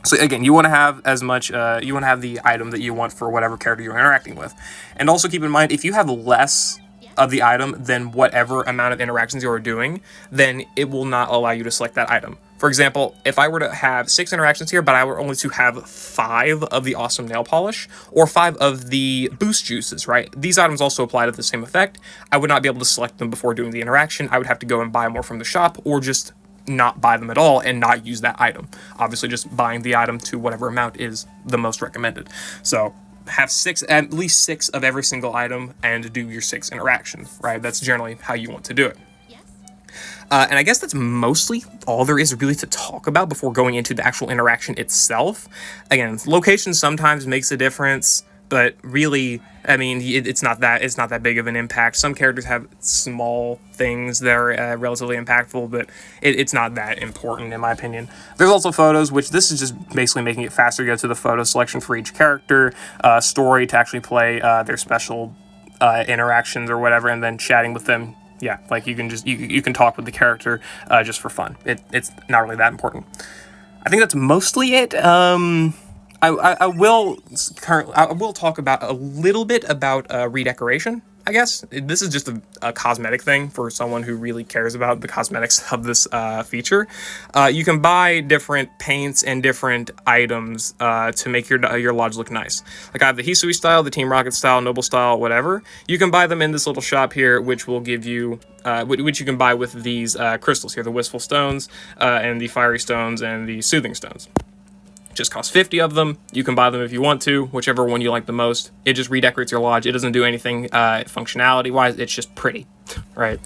So again, you want to have as much, you want to have the item that you want for whatever character you're interacting with. And also keep in mind, if you have less of the item than whatever amount of interactions you are doing, then it will not allow you to select that item. For example, if I were to have 6 interactions here, but I were only to have 5 of the awesome nail polish, or 5 of the boost juices, right? These items also apply to the same effect. I would not be able to select them before doing the interaction. I would have to go and buy more from the shop, or just not buy them at all and not use that item. Obviously, just buying the item to whatever amount is the most recommended. So have at least 6 of every single item and do your 6 interactions, right? That's generally how you want to do it. And I guess that's mostly all there is really to talk about before going into the actual interaction itself. Again, location sometimes makes a difference, but really, I mean, it's not that big of an impact. Some characters have small things that are relatively impactful, but it's not that important in my opinion. There's also photos, which this is just basically making it faster to go to the photo selection for each character, story to actually play their special interactions or whatever, and then chatting with them. Yeah, like you can talk with the character just for fun. It's not really that important. I think that's mostly it. I will talk about a little bit about redecoration, I guess. This is just a cosmetic thing for someone who really cares about the cosmetics of this feature. You can buy different paints and different items to make your lodge look nice. Like I have the Hisui style, the Team Rocket style, Noble style, whatever. You can buy them in this little shop here, which will give you, which you can buy with these crystals here, the Wistful Stones, and the Fiery Stones, and the Soothing Stones. Just costs 50 of them. You can buy them if you want to, whichever one you like the most. It just redecorates your lodge. It doesn't do anything functionality-wise. It's just pretty, right?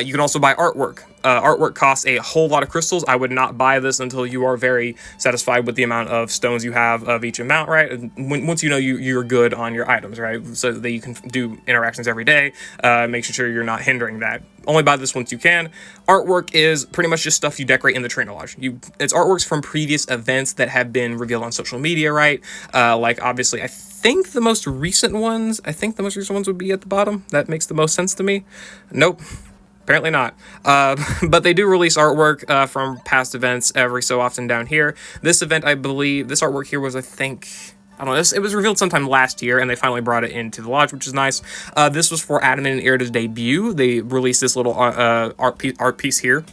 You can also buy artwork. Artwork costs a whole lot of crystals. I would not buy this until you are very satisfied with the amount of stones you have of each amount, right? Once you know you're good on your items, right? So that you can do interactions every day, making sure you're not hindering that. Only buy this once you can. Artwork is pretty much just stuff you decorate in the trainer lodge. It's artworks from previous events that have been revealed on social media, right? Like obviously, I think the most recent ones would be at the bottom. That makes the most sense to me. Nope. Apparently not. But they do release artwork from past events every so often down here. This event, I believe, this artwork here was, I think, I don't know, it was revealed sometime last year, and they finally brought it into the lodge, which is nice. This was for Adam and Eriott's debut. They released this little art piece here.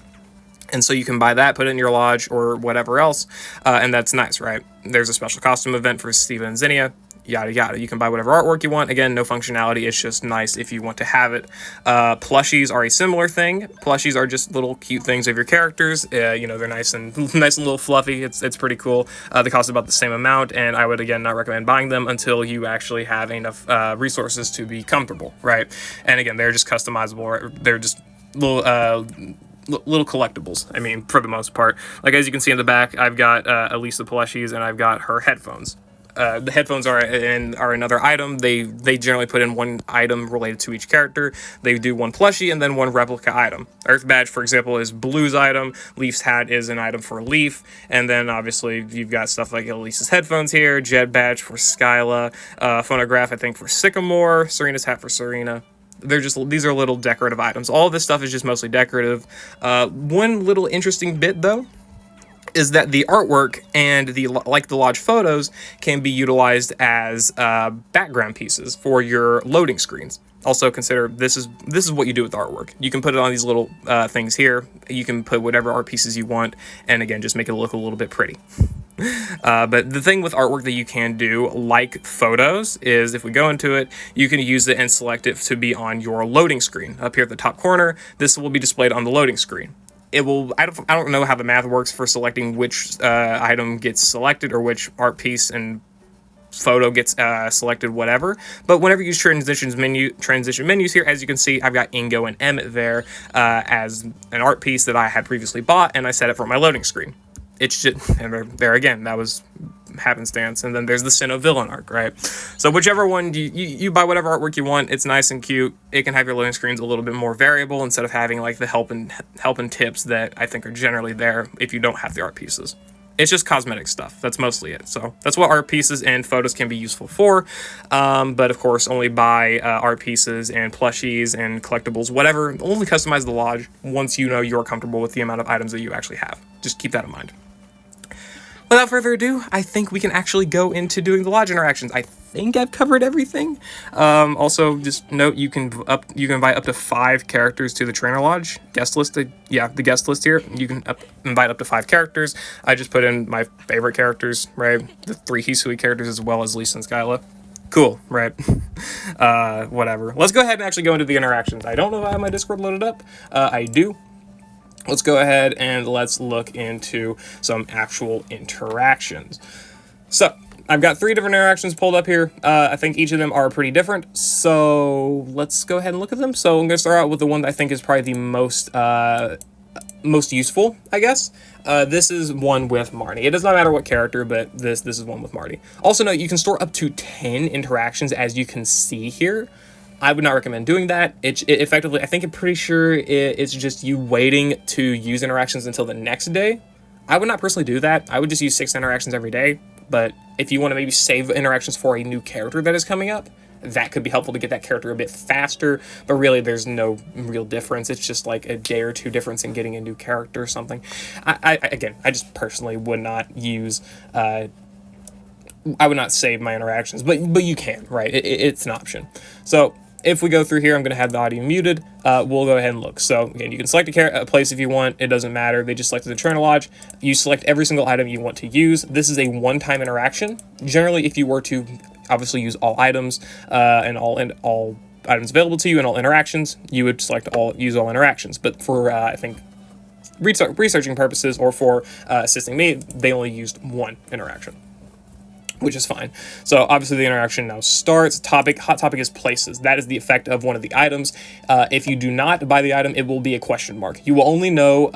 And so you can buy that, put it in your lodge, or whatever else, and that's nice, right? There's a special costume event for Steven and Zinnia, yada yada. You can buy whatever artwork you want. Again, no functionality, it's just nice if you want to have it. Plushies are a similar thing. Plushies are just little cute things of your characters. You know, they're nice and little fluffy. It's pretty cool. They cost about the same amount, and I would, again, not recommend buying them until you actually have enough resources to be comfortable, right? And again, they're just customizable. They're just little collectibles, I mean, for the most part. Like, as you can see in the back, I've got Elisa plushies, and I've got her headphones. The headphones are another item. They generally put in one item related to each character. They do one plushie and then one replica item. Earth Badge, for example, is Blue's item. Leaf's hat is an item for Leaf. And then, obviously, you've got stuff like Elisa's headphones here, Jet Badge for Skyla, Phonograph, I think, for Sycamore, Serena's hat for Serena. These are little decorative items. All of this stuff is just mostly decorative. One little interesting bit, though, is that the artwork and the lodge photos can be utilized as background pieces for your loading screens. Also consider this is what you do with artwork. You can put it on these little things here. You can put whatever art pieces you want, and again, just make it look a little bit pretty. But the thing with artwork that you can do, like photos, is if we go into it, you can use it and select it to be on your loading screen. Up here at the top corner, this will be displayed on the loading screen. It will, I don't know how the math works for selecting which item gets selected or which art piece and photo gets selected, whatever. But whenever you use transition menus here, as you can see, I've got Ingo and Emmett there as an art piece that I had previously bought, and I set it for my loading screen. It's just, and there again, that was happenstance. And then there's the Sinnoh villain arc, right? So whichever one you buy, whatever artwork you want, it's nice and cute. It can have your loading screens a little bit more variable instead of having like the help and tips that I think are generally there if you don't have the art pieces. It's just cosmetic stuff. That's mostly it. So that's what art pieces and photos can be useful for. But of course, only buy art pieces and plushies and collectibles, whatever. Only customize the lodge once you know you're comfortable with the amount of items that you actually have. Just keep that in mind. Without further ado, I think we can actually go into doing the lodge interactions. I think I've covered everything. Also, just note you can invite up to 5 characters to the trainer lodge guest list. The guest list here. You can invite up to 5 characters. I just put in my favorite characters, right? The 3 Hisui characters as well as Lisa and Skyla. Cool, right? Whatever. Let's go ahead and actually go into the interactions. I don't know if I have my Discord loaded up. I do. Let's go ahead and let's look into some actual interactions. So I've got 3 different interactions pulled up here. I think each of them are pretty different. So let's go ahead and look at them. So I'm going to start out with the one that I think is probably the most useful, I guess. This is one with Marnie. It does not matter what character, but this is one with Marnie. Also note, you can store up to 10 interactions, as you can see here. I would not recommend doing that. It effectively, I think I'm pretty sure it's just you waiting to use interactions until the next day. I would not personally do that. I would just use 6 interactions every day. But if you want to maybe save interactions for a new character that is coming up, that could be helpful to get that character a bit faster. But really, there's no real difference. It's just like a day or 2 difference in getting a new character or something. I just personally would not use... I would not save my interactions, but you can, right? It's an option. So if we go through here, I'm going to have the audio muted. We'll go ahead and look. So again, you can select a place if you want. It doesn't matter. They just selected the trainer lodge. You select every single item you want to use. This is a one-time interaction. Generally, if you were to obviously use all items and all items available to you and all interactions, you would use all interactions. But for I think researching purposes or for assisting me, they only used 1 interaction, which is fine. So obviously the interaction now starts. Hot topic is places. That is the effect of one of the items. If you do not buy the item, it will be a question mark. You will only know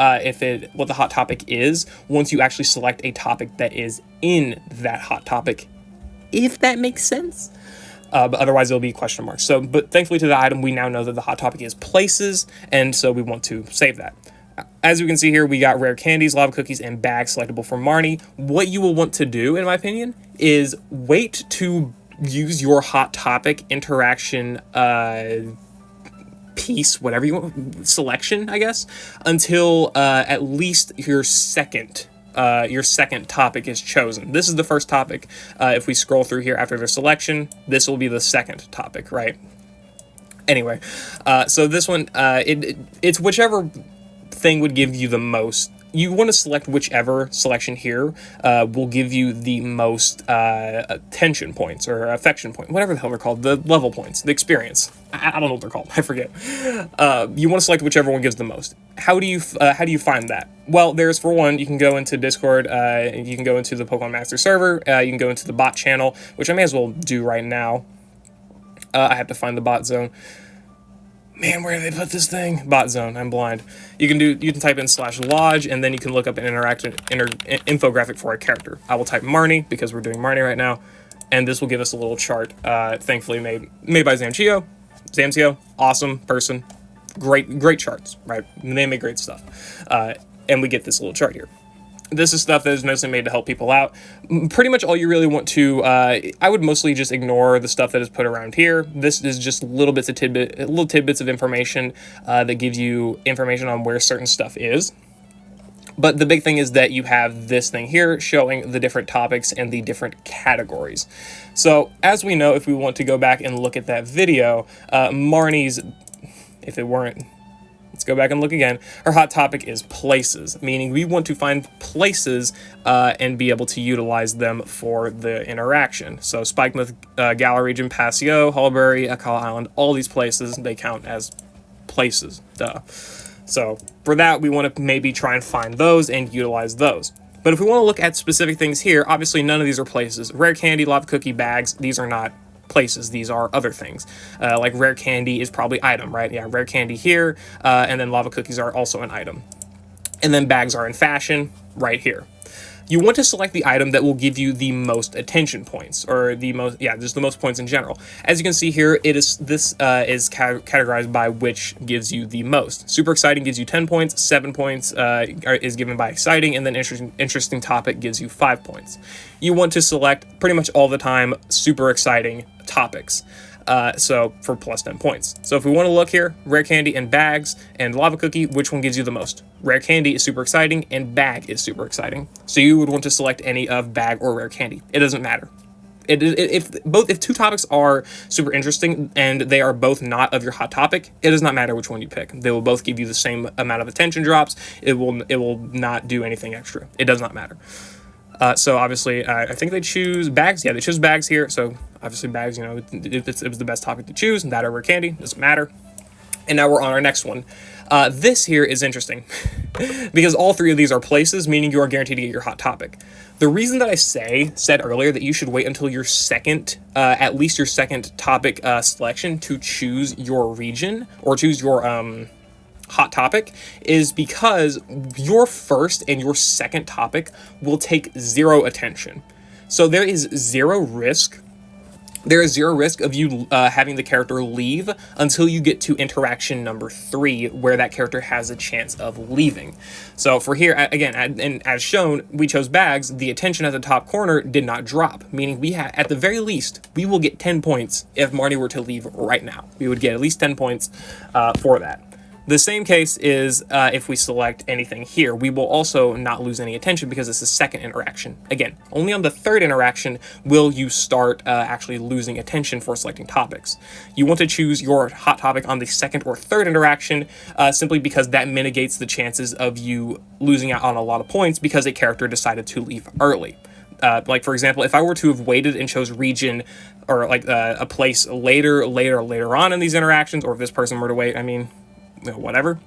what the hot topic is once you actually select a topic that is in that hot topic, if that makes sense. But otherwise it'll be question marks. So, but thankfully to the item, we now know that the hot topic is places, and so we want to save that. As we can see here, we got rare candies, lava cookies, and bags selectable from Marnie. What you will want to do, in my opinion, is wait to use your hot topic interaction piece, whatever you want, selection, I guess, until at least your second topic is chosen. This is the first topic. If we scroll through here after their selection, this will be the second topic, right? Anyway, so this one, it's whichever thing would give you the most. You want to select whichever selection here will give you the most attention points or affection points, whatever the hell they're called, the level points, the experience. I don't know what they're called. I forget. You want to select whichever one gives the most. How do you find that? Well, there's, for one, you can go into Discord, you can go into the Pokemon Master server, you can go into the bot channel, which I may as well do right now. I have to find the bot zone. Man, where did they put this thing? Bot zone. I'm blind. You can type in /lodge, and then you can look up an infographic for a character. I will type Marnie because we're doing Marnie right now, and this will give us a little chart. Thankfully made by Zamchio. Zamchio, awesome person, great charts. Right, they make great stuff, and we get this little chart here. This is stuff that is mostly made to help people out. Pretty much all you really want to, I would mostly just ignore the stuff that is put around here. This is just little tidbits of information that gives you information on where certain stuff is. But the big thing is that you have this thing here showing the different topics and the different categories. So as we know, if we want to go back and look at that video, Marnie's, if it weren't, let's go back and look again. Her hot topic is places, meaning we want to find places and be able to utilize them for the interaction. So Spikemouth, Galar Region, Paseo, Hullberry, Akala Island, all these places, they count as places, duh. So for that, we want to maybe try and find those and utilize those. But if we want to look at specific things here, obviously none of these are places. Rare candy, lava cookie, bags, these are not places, these are other things. Like rare candy is probably item, right? Yeah, rare candy here, and then lava cookies are also an item. And then bags are in fashion right here. You want to select the item that will give you the most attention points, or the most, yeah, just the most points in general. As you can see here, this is categorized by which gives you the most. Super exciting gives you 10 points, 7 points is given by exciting, and then interesting topic gives you 5 points. You want to select pretty much all the time super exciting topics. So for plus 10 points. So if we want to look here, rare candy and bags and lava cookie, which one gives you the most? Rare candy is super exciting and bag is super exciting. So you would want to select any of bag or rare candy. It doesn't matter. If two topics are super interesting and they are both not of your hot topic, it does not matter which one you pick. They will both give you the same amount of attention drops. It will not do anything extra. It does not matter. So obviously, I think they choose bags. Yeah, they choose bags here. So obviously bags, you know, it was the best topic to choose. And that over candy, doesn't matter. And now we're on our next one. This here is interesting because all three of these are places, meaning you are guaranteed to get your hot topic. The reason that I said earlier that you should wait until your second, at least your second topic selection to choose your region or choose your hot topic is because your first and your second topic will take zero attention. So there is zero risk. There is zero risk of you having the character leave until you get to interaction number 3, where that character has a chance of leaving. So for here, again, and as shown, we chose bags. The attention at the top corner did not drop, meaning we had, at the very least, we will get 10 points if Marnie were to leave right now. We would get at least 10 points for that. The same case is if we select anything here, we will also not lose any attention because it's the second interaction. Again, only on the third interaction will you start actually losing attention for selecting topics. You want to choose your hot topic on the second or third interaction simply because that mitigates the chances of you losing out on a lot of points because a character decided to leave early. Like, for example, if I were to have waited and chose region or like a place later on in these interactions, or if this person were to wait, I mean, whatever,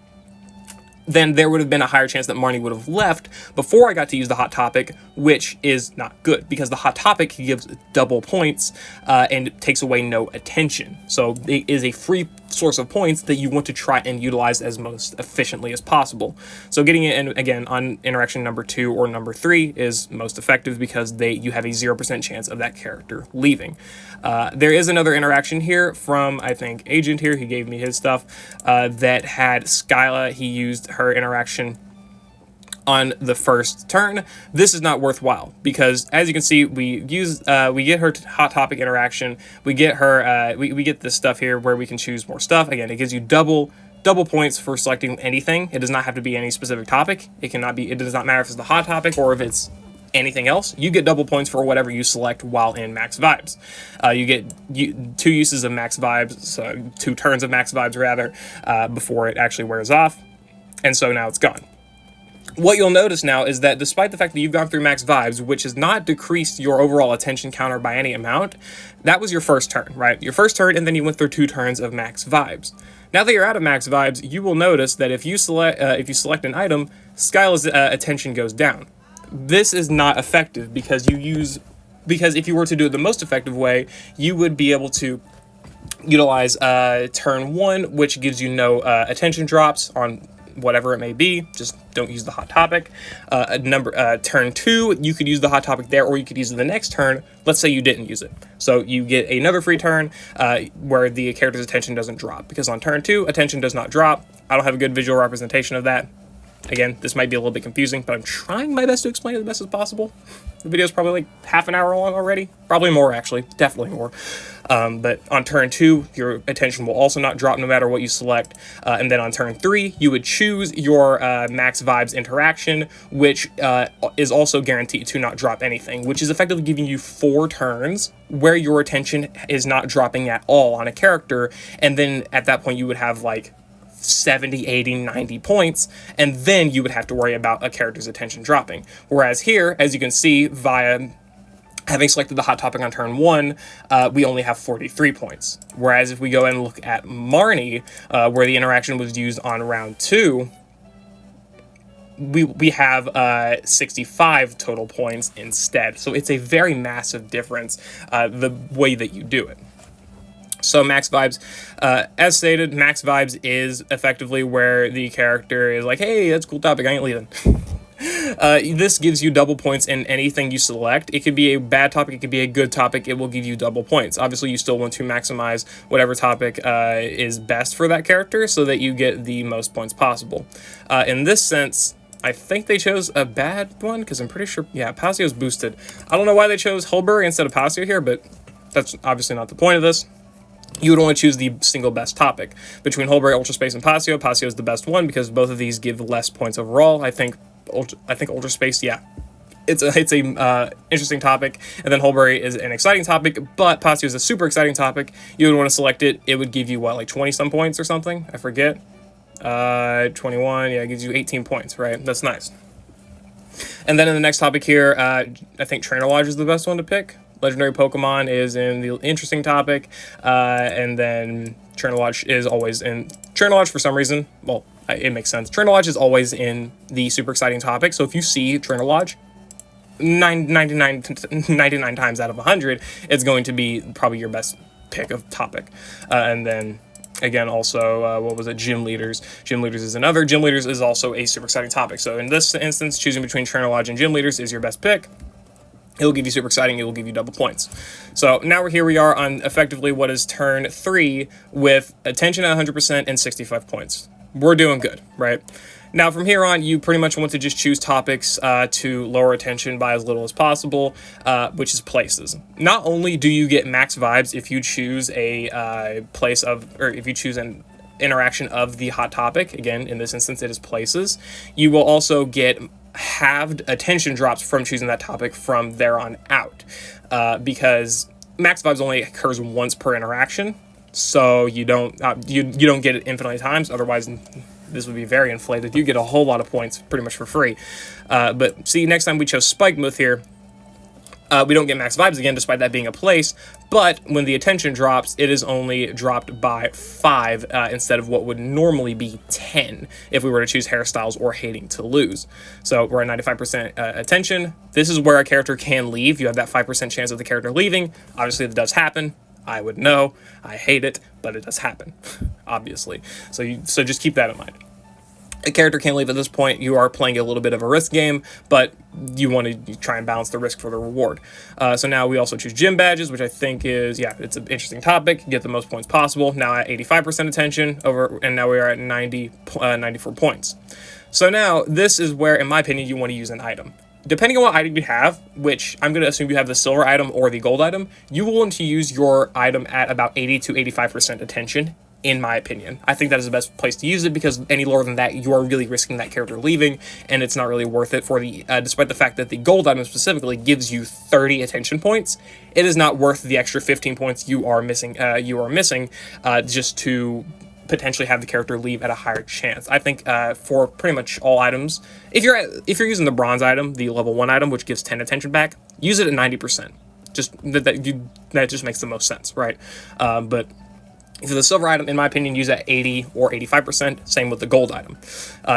then there would have been a higher chance that Marnie would have left before I got to use the hot topic, which is not good because the hot topic gives double points and takes away no attention. So it is a free source of points that you want to try and utilize as most efficiently as possible. So getting it in, again, on interaction number 2 or number 3 is most effective because you have a 0% chance of that character leaving. There is another interaction here from, I think, Agent here. He gave me his stuff that had Skyla. He used her interaction on the first turn, this is not worthwhile because, as you can see, we get her hot topic interaction. We get her we get this stuff here where we can choose more stuff. Again, it gives you double points for selecting anything. It does not have to be any specific topic. It does not matter if it's the hot topic or if it's anything else. You get double points for whatever you select while in max vibes. You get 2 uses of max vibes, so 2 turns of max vibes rather, before it actually wears off, and so now it's gone. What you'll notice now is that despite the fact that you've gone through max vibes, which has not decreased your overall attention counter by any amount, that was your first turn, right? Your first turn, and then you went through 2 turns of max vibes. Now that you're out of max vibes, you will notice that if you select an item, Skyla's attention goes down. This is not effective because if you were to do it the most effective way, you would be able to utilize turn 1, which gives you no attention drops on whatever it may be. Just don't use the hot topic. Turn 2, you could use the hot topic there, or you could use it the next turn. Let's say you didn't use it. So you get another free turn where the character's attention doesn't drop, because on turn 2, attention does not drop. I don't have a good visual representation of that. Again, this might be a little bit confusing, but I'm trying my best to explain it the best as possible. The video is probably like half an hour long already. Probably more, actually. Definitely more. But on turn 2, your attention will also not drop no matter what you select. And then on turn 3, you would choose your max vibes interaction, which is also guaranteed to not drop anything, which is effectively giving you 4 turns where your attention is not dropping at all on a character. And then at that point, you would have like 70, 80, 90 points, and then you would have to worry about a character's attention dropping. Whereas here, as you can see, via having selected the hot topic on turn 1, we only have 43 points. Whereas if we go and look at Marnie, where the interaction was used on round 2, we have 65 total points instead. So it's a very massive difference, the way that you do it. So max vibes, as stated, max vibes is effectively where the character is like, hey, that's a cool topic, I ain't leaving. This gives you double points in anything you select. It could be a bad topic, it could be a good topic, it will give you double points. Obviously, you still want to maximize whatever topic is best for that character so that you get the most points possible. In this sense, I think they chose a bad one, because I'm pretty sure, yeah, Passio's boosted. I don't know why they chose Hulbury instead of Passio here, but that's obviously not the point of this. You would only choose the single best topic. Between Hulbury, Ultra Space, and Passio, Passio is the best one because both of these give less points overall. I think Ultra Space, yeah, it's a interesting topic, and then Hulbury is an exciting topic, but Passio is a super exciting topic. You would want to select it. It would give you, what, like 20-some points or something? I forget. 21, yeah, it gives you 18 points, right? That's nice. And then in the next topic here, I think Trainer Lodge is the best one to pick. Legendary Pokemon is in the interesting topic, and then Trainer Lodge is always in... Trainer Lodge, for some reason, well, it makes sense. Trainer Lodge is always in the super exciting topic, so if you see Trainer Lodge, 99 times out of 100, it's going to be probably your best pick of topic. And then, again, also, what was it? Gym Leaders. Gym Leaders is another. Gym Leaders is also a super exciting topic. So in this instance, choosing between Trainer Lodge and Gym Leaders is your best pick. It will give you super exciting, it will give you double points. So now here we are on effectively what is turn 3 with attention at 100% and 65 points. We're doing good, right? Now from here on, you pretty much want to just choose topics to lower attention by as little as possible, which is places. Not only do you get max vibes if you choose a if you choose an interaction of the hot topic, again, in this instance, it is places, you will also get halved attention drops from choosing that topic from there on out, because max vibes only occurs once per interaction, so you don't get it infinitely times. Otherwise, this would be very inflated. You get a whole lot of points pretty much for free. But see, next time we chose Spike Mouth here, we don't get max vibes again, despite that being a place, but when the attention drops, it is only dropped by 5 instead of what would normally be 10 if we were to choose hairstyles or hating to lose. So we're at 95% attention. This is where a character can leave. You have that 5% chance of the character leaving. Obviously, that does happen. I would know. I hate it, but it does happen, obviously. So just keep that in mind. A character can leave at this point. You are playing a little bit of a risk game, but you want to try and balance the risk for the reward. So now we also choose gym badges, which I think is, yeah, it's an interesting topic. Get the most points possible. Now at 85% attention, and now we are at 94 points. So now, this is where, in my opinion, you want to use an item. Depending on what item you have, which I'm going to assume you have the silver item or the gold item, you will want to use your item at about 80 to 85% attention, in my opinion. I think that is the best place to use it, because any lower than that, you are really risking that character leaving, and it's not really worth it for the, despite the fact that the gold item specifically gives you 30 attention points, it is not worth the extra 15 points you are missing, just to potentially have the character leave at a higher chance. I think for pretty much all items, if you're using the bronze item, the level 1 item, which gives 10 attention back, use it at 90%. Just that just makes the most sense, right? But for the silver item, in my opinion, use at 80 or 85%. Same with the gold item.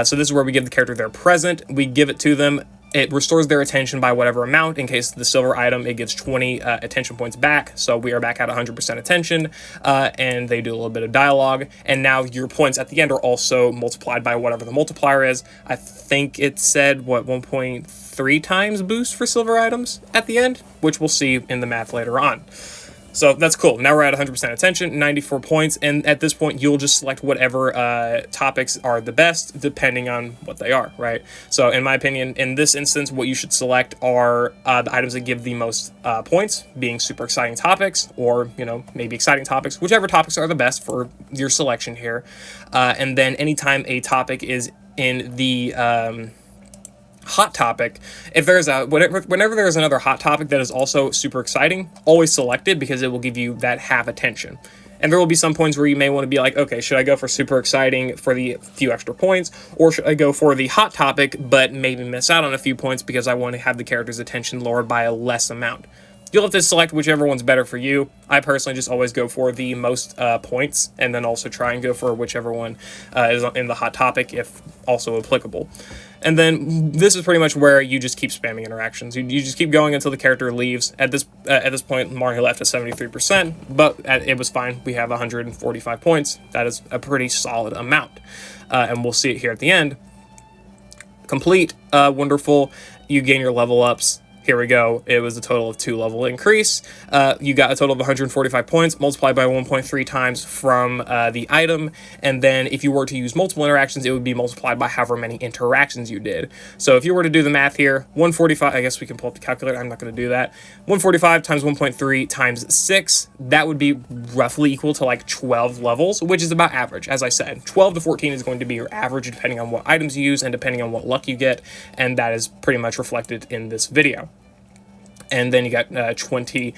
So this is where we give the character their present. We give it to them. It restores their attention by whatever amount. In case the silver item, it gives 20 attention points back. So we are back at 100% attention, and they do a little bit of dialogue. And now your points at the end are also multiplied by whatever the multiplier is. I think it said, 1.3 times boost for silver items at the end, which we'll see in the math later on. So that's cool. Now we're at 100% attention, 94 points, and at this point, you'll just select whatever topics are the best, depending on what they are, right? So in my opinion, in this instance, what you should select are the items that give the most points, being super exciting topics, or, maybe exciting topics, whichever topics are the best for your selection here. And then anytime a topic is in the hot topic, if there's whenever there's another hot topic that is also super exciting, always select it, because it will give you that half attention. And there will be some points where you may want to be like, okay, should I go for super exciting for the few extra points, or should I go for the hot topic but maybe miss out on a few points because I want to have the character's attention lowered by a less amount? You'll have to select whichever one's better for you. I personally just always go for the most points, and then also try and go for whichever one is in the hot topic, if also applicable. And then this is pretty much where you just keep spamming interactions. You just keep going until the character leaves. At this point, Mario left at 73%, but it was fine. We have 145 points. That is a pretty solid amount. And we'll see it here at the end. Complete, wonderful. You gain your level ups. Here we go. It was a total of 2 level increase. You got a total of 145 points multiplied by 1.3 times from the item. And then if you were to use multiple interactions, it would be multiplied by however many interactions you did. So if you were to do the math here, 145, I guess we can pull up the calculator. I'm not going to do that. 145 times 1.3 times 6, that would be roughly equal to like 12 levels, which is about average. As I said, 12 to 14 is going to be your average depending on what items you use and depending on what luck you get. And that is pretty much reflected in this video. And then you got 20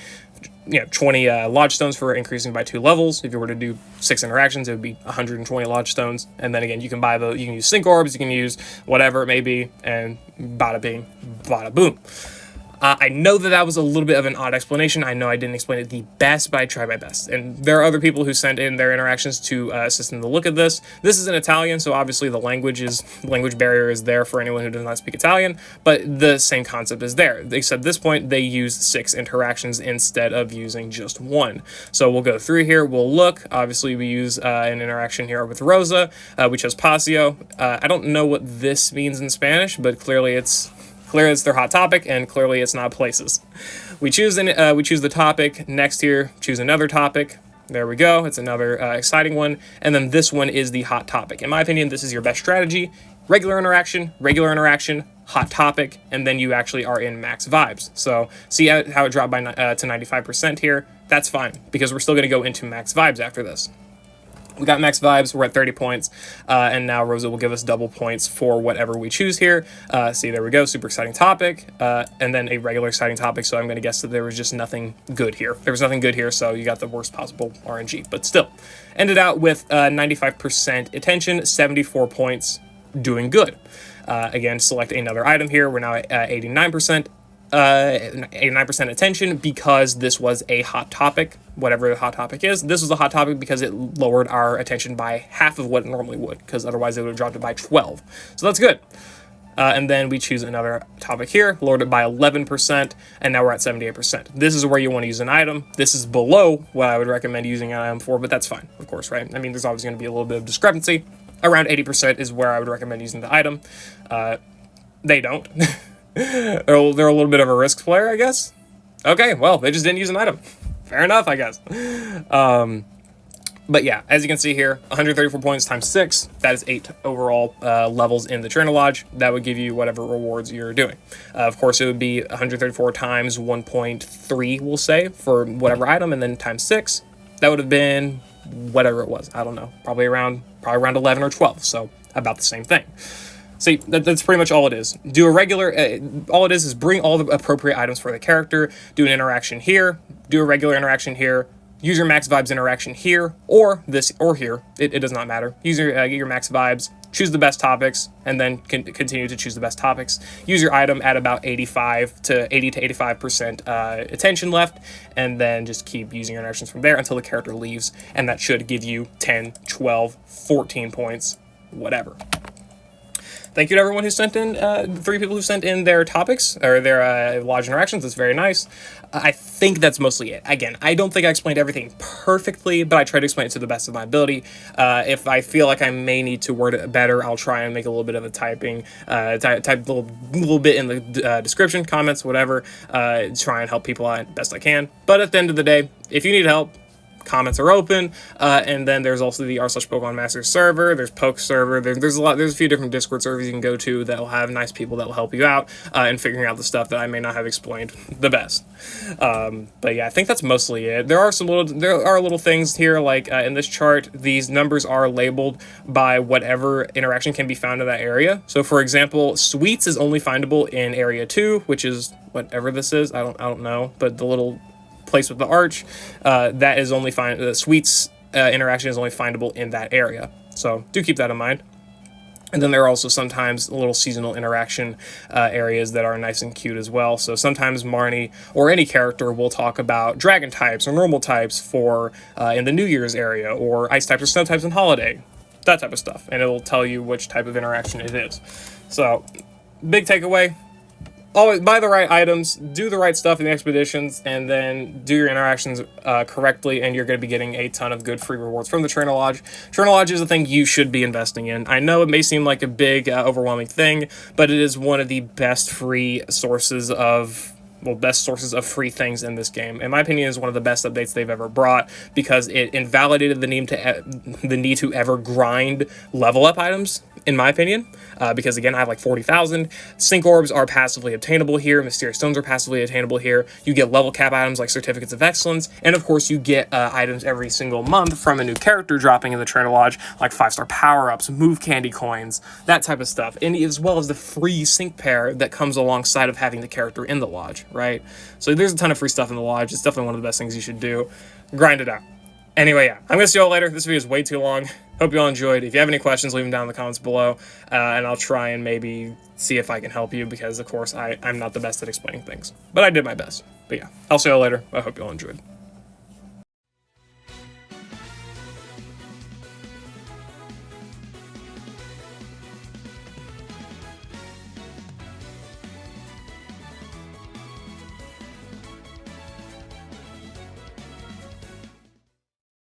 lodge stones for increasing by 2 levels. If you were to do 6 interactions, it would be 120 lodge stones. And then again, you can use sync orbs, you can use whatever it may be, and bada bing, bada boom. I know that was a little bit of an odd explanation. I know I didn't explain it the best, but I tried my best. And there are other people who sent in their interactions to assist in the look at this. This is in Italian, so obviously the language barrier is there for anyone who does not speak Italian, but the same concept is there. Except at this point, they use 6 interactions instead of using just 1. So we'll go through here, we'll look. Obviously, we use an interaction here with Rosa. We chose Paseo. I don't know what this means in Spanish, but clearly it's their hot topic, and clearly it's not places. We choose the topic. Next here, choose another topic. There we go. It's another exciting one. And then this one is the hot topic. In my opinion, this is your best strategy. Regular interaction, hot topic, and then you actually are in max vibes. So see how it dropped by to 95% here? That's fine, because we're still going to go into max vibes after this. We got max vibes, we're at 30 points, and now Rosa will give us double points for whatever we choose here. See, there we go, super exciting topic, and then a regular exciting topic, so I'm going to guess that there was just nothing good here. There was nothing good here, so you got the worst possible RNG, but still. Ended out with 95% attention, 74 points, doing good. Again, select another item here, we're now at 89%. 89% attention because this was a hot topic, whatever the hot topic is. This was a hot topic because it lowered our attention by half of what it normally would, because otherwise it would have dropped it by 12. So that's good. And then we choose another topic here, lowered it by 11%, and now we're at 78%. This is where you want to use an item. This is below what I would recommend using an item for, but that's fine, of course, right? I mean, there's always going to be a little bit of discrepancy. Around 80% is where I would recommend using the item. They don't. They're a little bit of a risk player, I guess. Okay, well, they just didn't use an item. Fair enough, I guess. But yeah, as you can see here, 134 points times 6, that is 8 overall levels in the Trainer Lodge. That would give you whatever rewards you're doing. Of course, it would be 134 times 1.3, we'll say, for whatever item, and then times 6. That would have been whatever it was. I don't know, probably around 11 or 12, so about the same thing. See, that's pretty much all it is. Do a regular, all it is bring all the appropriate items for the character, do an interaction here, do a regular interaction here, use your max vibes interaction here, or this, or here. It does not matter. Use your, get your max vibes, choose the best topics, and then continue to choose the best topics. Use your item at about 85 to 80 to 85% attention left, and then just keep using your interactions from there until the character leaves, and that should give you 10, 12, 14 points, whatever. Thank you to everyone who sent in, 3 people who sent in their topics, or their lodge interactions. That's very nice. I think that's mostly it. Again, I don't think I explained everything perfectly, but I tried to explain it to the best of my ability. If I feel like I may need to word it better, I'll try and make a little bit of a type a little bit in the description, comments, whatever, try and help people out best I can. But at the end of the day, if you need help, comments are open, and then there's also the r/pokemonmasters server, there's poke server, there's a few different Discord servers you can go to that will have nice people that will help you out in figuring out the stuff that I may not have explained the best. But yeah, I think that's mostly it. There are little things here, like in this chart, these numbers are labeled by whatever interaction can be found in that area. So for example, Sweets is only findable in area 2, which is whatever this is, I don't know, but the little place with the arch, that is only the Sweets interaction is only findable in that area, so do keep that in mind. And then there are also sometimes little seasonal interaction areas that are nice and cute as well. So sometimes Marnie or any character will talk about dragon types or normal types for in the New Year's area, or ice types or snow types in holiday, that type of stuff, and it will tell you which type of interaction it is. So big takeaway: always buy the right items, do the right stuff in the expeditions, and then do your interactions correctly, and you're going to be getting a ton of good free rewards from the Trainer Lodge. Trainer Lodge is a thing you should be investing in. I know it may seem like a big, overwhelming thing, but it is one of the best free sources of free things in this game. In my opinion, is one of the best updates they've ever brought, because it invalidated the need to ever grind level up items, in my opinion, because again, I have like 40,000. Sync orbs are passively obtainable here. Mysterious stones are passively attainable here. You get level cap items like certificates of excellence, and of course you get items every single month from a new character dropping in the Trainer Lodge, like 5-star power-ups, move candy coins, that type of stuff, and as well as the free sync pair that comes alongside of having the character in the lodge, right? So there's a ton of free stuff in the lodge. It's definitely one of the best things you should do. Grind it out. Anyway, yeah, I'm going to see you all later. This video is way too long. Hope you all enjoyed. If you have any questions, leave them down in the comments below, and I'll try and maybe see if I can help you, because, of course, I'm not the best at explaining things. But I did my best. But yeah, I'll see you all later. I hope you all enjoyed.